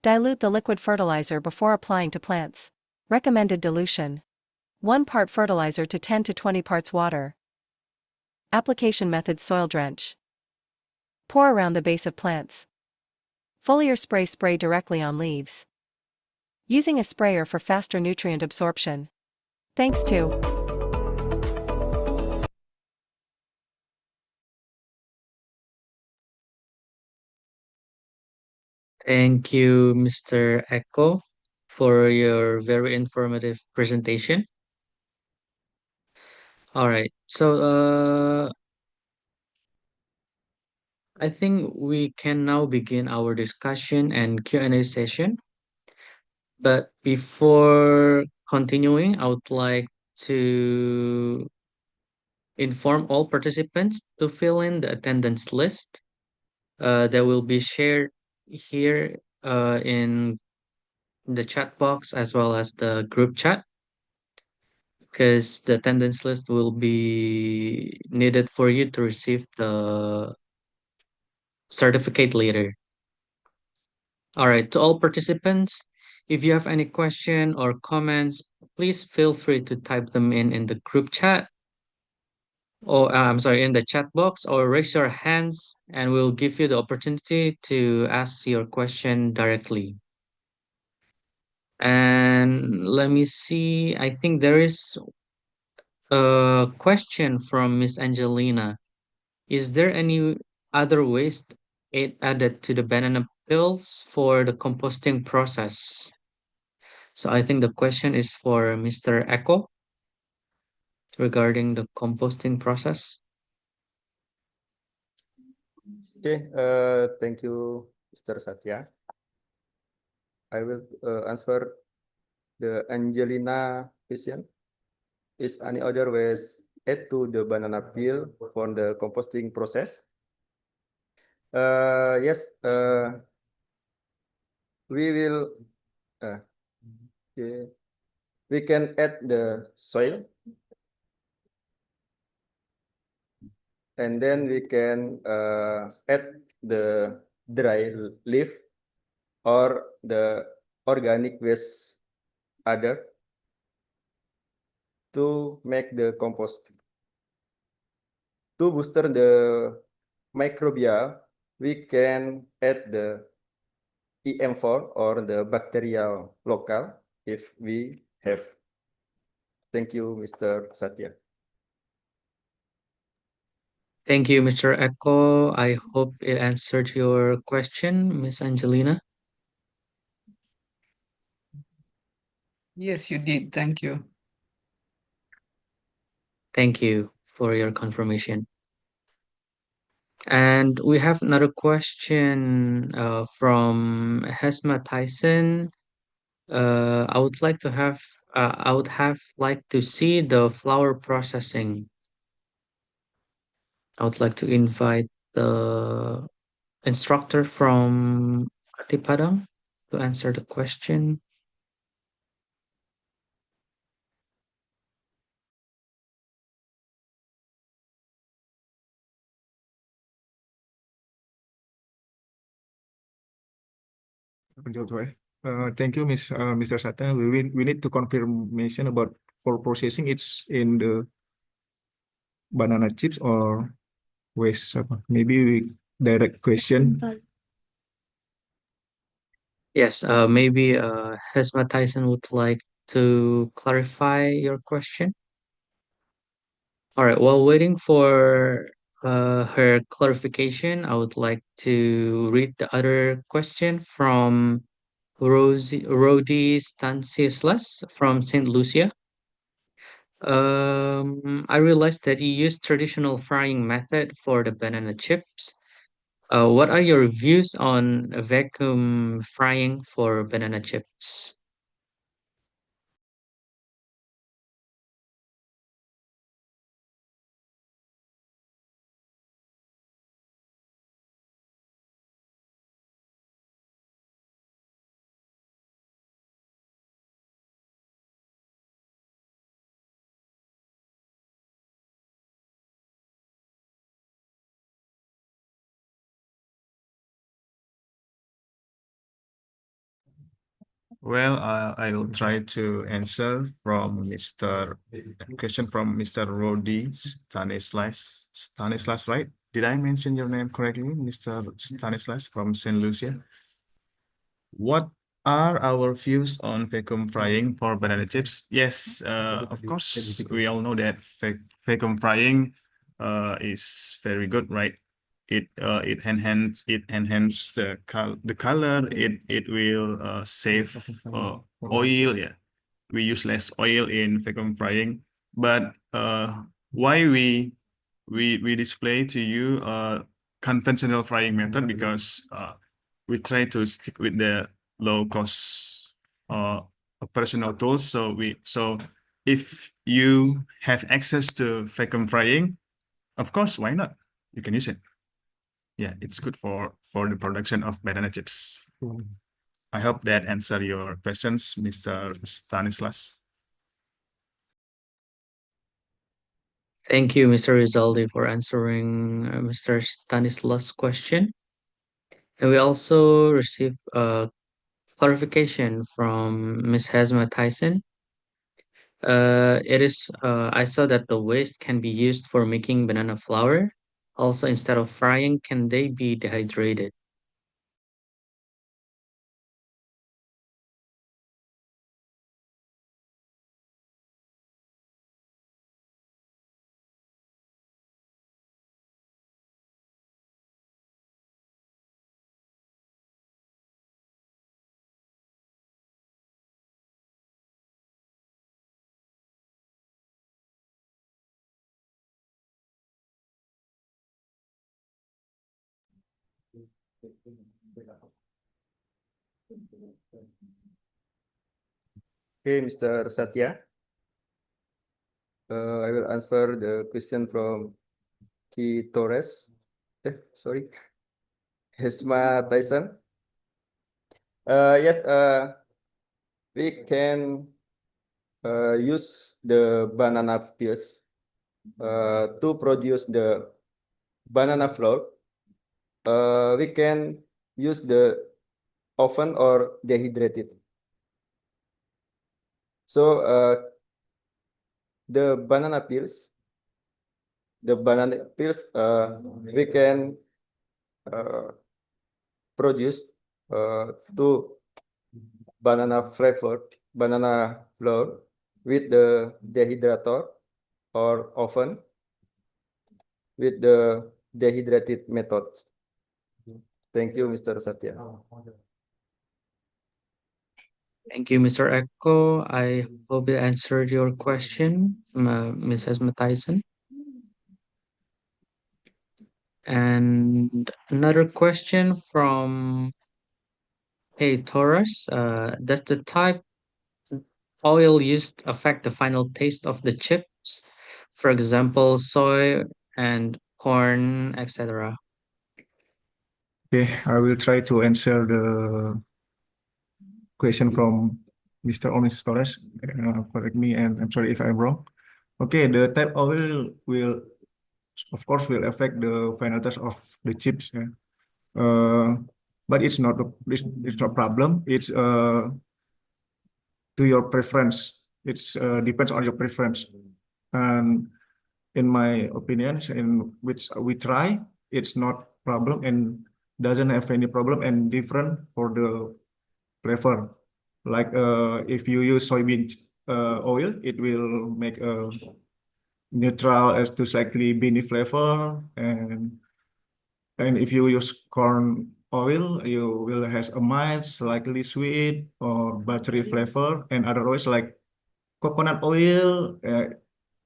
Dilute the liquid fertilizer before applying to plants. Recommended dilution: 1 part fertilizer to 10 to 20 parts water. Application method: soil drench. Pour around the base of plants. Foliar spray: spray directly on leaves. Using a sprayer for faster nutrient absorption. Thanks to Thank you, Mr. Eko, for your very informative presentation. All right, so I think we can now begin our discussion and Q&A session. But before continuing, I would like to inform all participants to fill in the attendance list that will be shared here in the chat box as well as the group chat, because the attendance list will be needed for you to receive the certificate later. All right, to all participants, if you have any question or comments, please feel free to type them in the group chat, or I'm sorry, in the chat box, or raise your hands and we'll give you the opportunity to ask your question directly. And let me see, I think there is a question from Miss Angelina. Is there any other waste added to the banana peels for the composting process? So I think the question is for Mr. Echo regarding the composting process. Okay, thank you, Mr. Satya. I will answer the Angelina question. Is any other ways add to the banana peel for the composting process? Yes, we will. Okay. We can add the soil, and then we can add the dry leaf or the organic waste other to make the compost. To booster the microbia, we can add the EM4 or the bacterial local if we have. Thank you, Mr. Satya. Thank you, Mr. Echo. I hope it answered your question, Miss Angelina. Yes, you did. Thank you. Thank you for your confirmation. And we have another question from Hesma Tyson. I would like to have like to see the flower processing. I would like to invite the instructor from Katipadang to answer the question. Thank you, Mr. Sata. We need to confirmation about for processing. It's in the banana chips or waste. Maybe we direct question. Yes, maybe Hesma Tyson would like to clarify your question. All right, while waiting for her clarification, I would like to read the other question from Rodi Stanislas from St. Lucia. I realized that you use traditional frying method for the banana chips. What are your views on vacuum frying for banana chips? Well, I will try to answer from question from Mr. Rodi Stanislas, right? Did I mention your name correctly, Mr. Stanislas from St. Lucia? What are our views on vacuum frying for banana chips? Yes, of course, we all know that vacuum frying is very good, right? It enhance the color. It will save oil. Yeah, we use less oil in vacuum frying. But why we display to you conventional frying method? Because we try to stick with the low cost operational tools. So if you have access to vacuum frying, of course, why not? You can use it. Yeah, it's good for the production of banana chips. I hope that answer your questions, Mr. Stanislas. Thank you, Mr. Rizaldi, for answering Mr. Stanislas' question. And we also received a clarification from Ms. Hesma Tyson. I saw that the waste can be used for making banana flour. Also, instead of frying, can they be dehydrated? Okay, Mr. Satya. I will answer the question from Ki Torres. Sorry. Hesma Tyson. Yes, we can use the banana peels to produce the banana flour. We can use the oven or dehydrated. So the banana peels, we can produce two banana flavored banana flour with the dehydrator or oven with the dehydrated method. Thank you, Mr. Satya. Thank you, Mr. Echo. I hope it answered your question, Mrs. Tyson. And another question from Hey Taurus, does the type oil used affect the final taste of the chips? For example, soy and corn, etc. Okay, I will try to answer the question from Mr. Onis Torres. Correct me, and I'm sorry if I'm wrong. Okay, the type oil will, of course, will affect the final taste of the chips. Yeah. But it's not a problem. It's to your preference. It's depends on your preference. And in my opinion, in which we try, it's not problem and doesn't have any problem and different for the flavor. Like if you use soybean oil, it will make a neutral as to slightly beany flavor, and if you use corn oil, you will has a mild, slightly sweet or buttery flavor, and other oils like coconut oil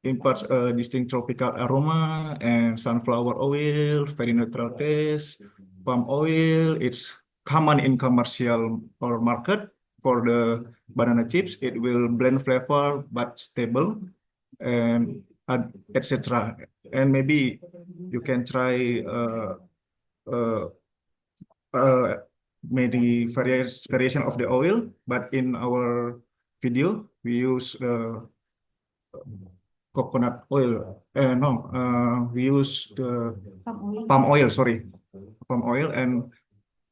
imparts a distinct tropical aroma, and sunflower oil, very neutral taste. Palm oil, it's common in commercial or market. For the banana chips, it will blend flavor but stable, and etc. And maybe you can try maybe variation of the oil, but in our video we use coconut oil. We use the palm oil. Sorry, palm oil, and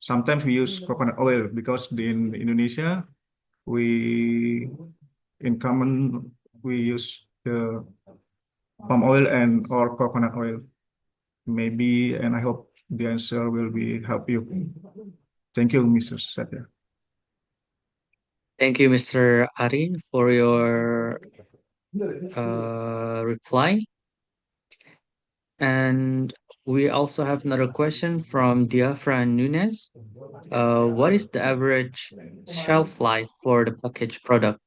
sometimes we use coconut oil because in Indonesia we use the palm oil and or coconut oil. Maybe, and I hope the answer will be help you. Thank you, Mr. Satya. Thank you, Mr. Ari, for your reply. And we also have another question from Diafra Nunez. What is the average shelf life for the packaged product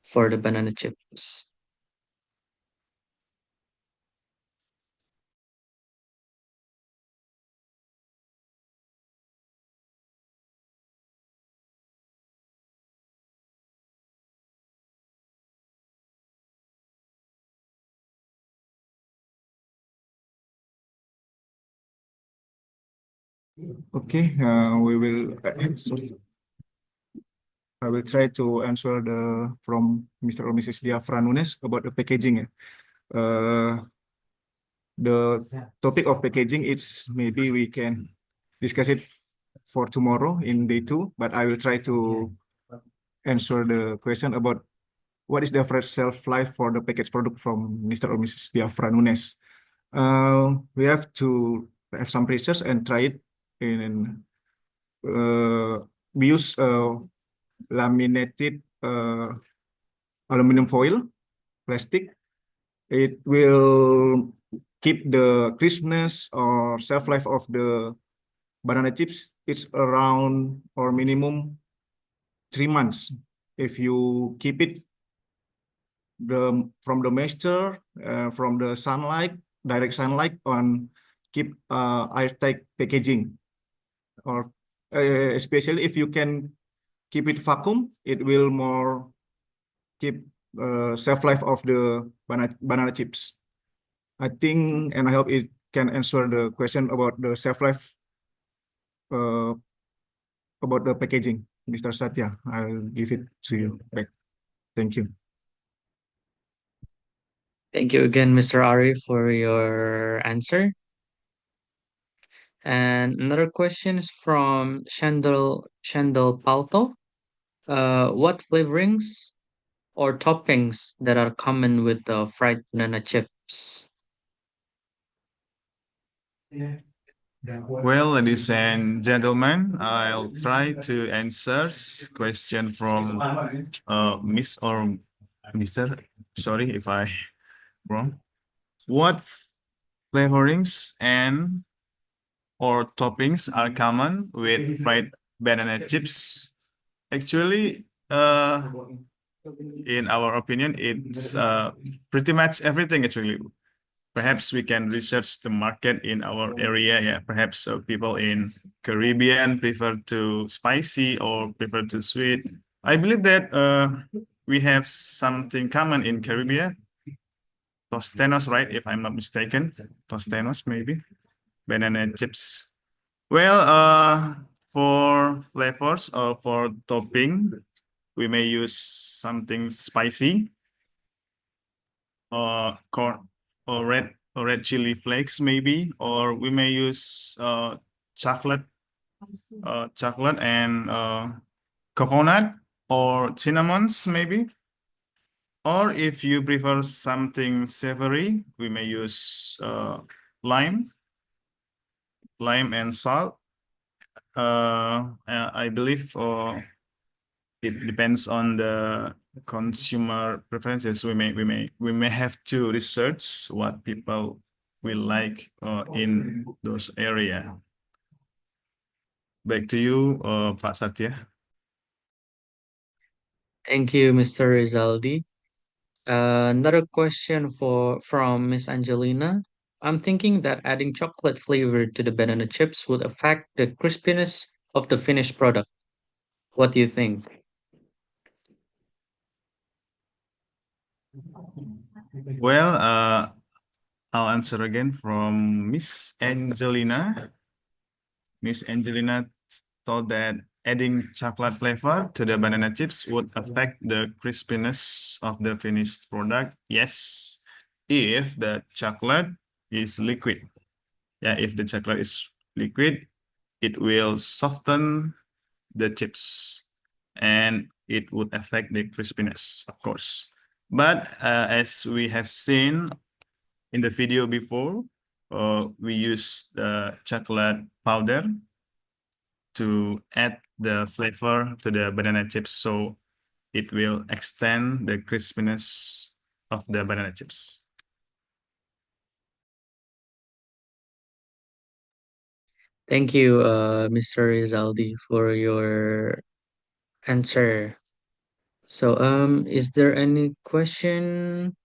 for the banana chips? Okay, sorry. I will try to answer from Mr. or Mrs. Diafra Nunes about the packaging. The topic of packaging, it's maybe we can discuss it for tomorrow in day 2, but I will try to answer the question about what is the average shelf life for the packaged product from Mr. or Mrs. Diafra Nunes. We have to have some research and try it in we use laminated aluminum foil plastic. It will keep the crispness or shelf life of the banana chips. It's around or minimum 3 months if you keep it from the moisture, from the sunlight, direct sunlight, on keep airtight packaging. or especially if you can keep it vacuum, it will more keep shelf life of the banana chips. I think, and I hope it can answer the question about the shelf life about the packaging. Mr. Satya, I'll give it to you back. Thank you. Thank you again, Mr. Ari, for your answer. And another question is from Shandal Palto. What flavorings or toppings that are common with the fried banana chips? Well, ladies and gentlemen, I'll try to answer question from Miss or Mr. Sorry if I wrong. What flavorings and or toppings are common with fried banana chips? Actually, in our opinion, it's pretty much everything actually. Perhaps we can research the market in our area. Yeah, perhaps people in Caribbean prefer to spicy or prefer to sweet. I believe that we have something common in Caribbean. Tostenos, right? If I'm not mistaken, Tostenos maybe. Banana chips. Well, for flavors or for topping, we may use something spicy, corn or red chili flakes maybe, or we may use chocolate and coconut or cinnamons maybe. Or if you prefer something savory, we may use lime and salt. I believe it depends on the consumer preferences. We may have to research what people will like in those area. Back to you, Pak Satya. Thank you, Mr. Rizaldi. Another question from Miss Angelina. I'm thinking that adding chocolate flavor to the banana chips would affect the crispiness of the finished product. What do you think? Well, I'll answer again from Miss Angelina. Miss Angelina thought that adding chocolate flavor to the banana chips would affect the crispiness of the finished product. Yes, if the chocolate is liquid. Yeah, if the chocolate is liquid, it will soften the chips and it would affect the crispiness, of course. But as we have seen in the video before, we use the chocolate powder to add the flavor to the banana chips, so it will extend the crispiness of the banana chips. Thank you, Mr. Rizaldi, for your answer. So, is there any question?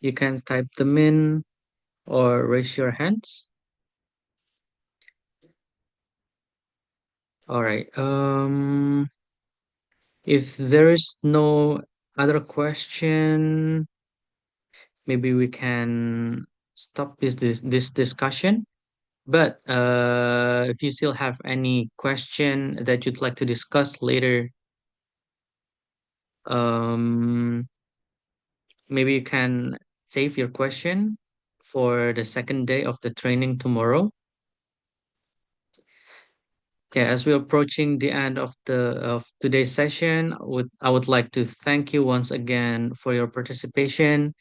You can type them in or raise your hands. All right. If there is no other question, maybe we can stop this discussion. But if you still have any question that you'd like to discuss later, maybe you can save your question for the second day of the training tomorrow. Okay, as we're approaching the end of today's session, I would like to thank you once again for your participation.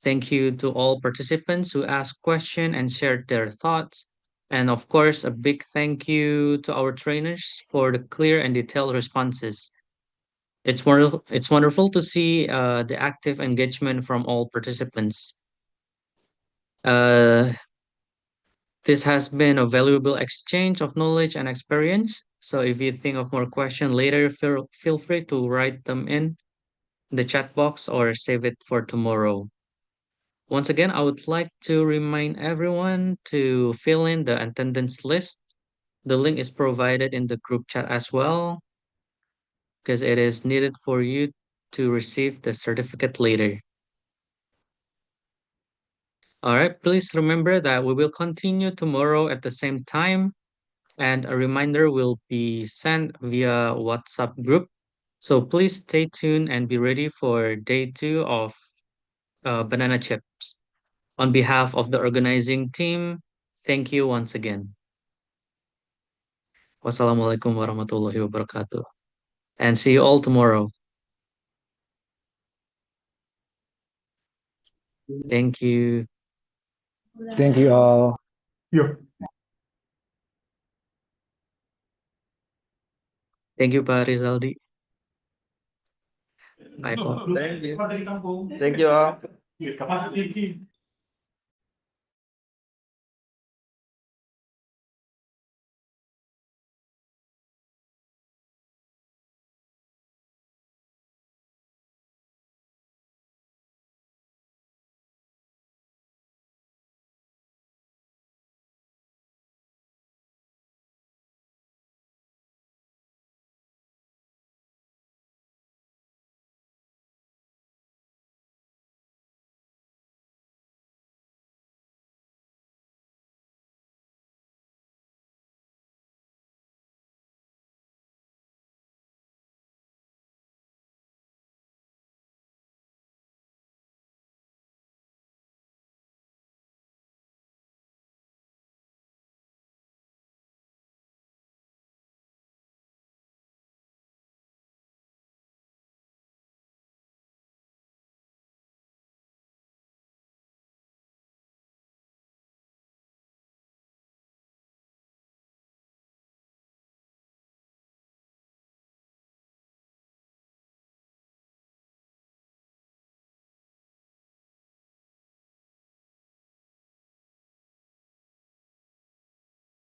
Thank you to all participants who asked questions and shared their thoughts. And of course, a big thank you to our trainers for the clear and detailed responses. It's wonderful to see the active engagement from all participants. This has been a valuable exchange of knowledge and experience. So if you think of more questions later, feel free to write them in the chat box or save it for tomorrow. Once again, I would like to remind everyone to fill in the attendance list. The link is provided in the group chat as well, because it is needed for you to receive the certificate later. All right, please remember that we will continue tomorrow at the same time, and a reminder will be sent via WhatsApp group. So please stay tuned and be ready for day 2 of Banana Chips. On behalf of the organizing team, thank you once again. Wassalamualaikum warahmatullahi wabarakatuh. And see you all tomorrow. Thank you. Thank you all. Thank you, Pak Rizaldi. Bye po. Thank you. Thank you all.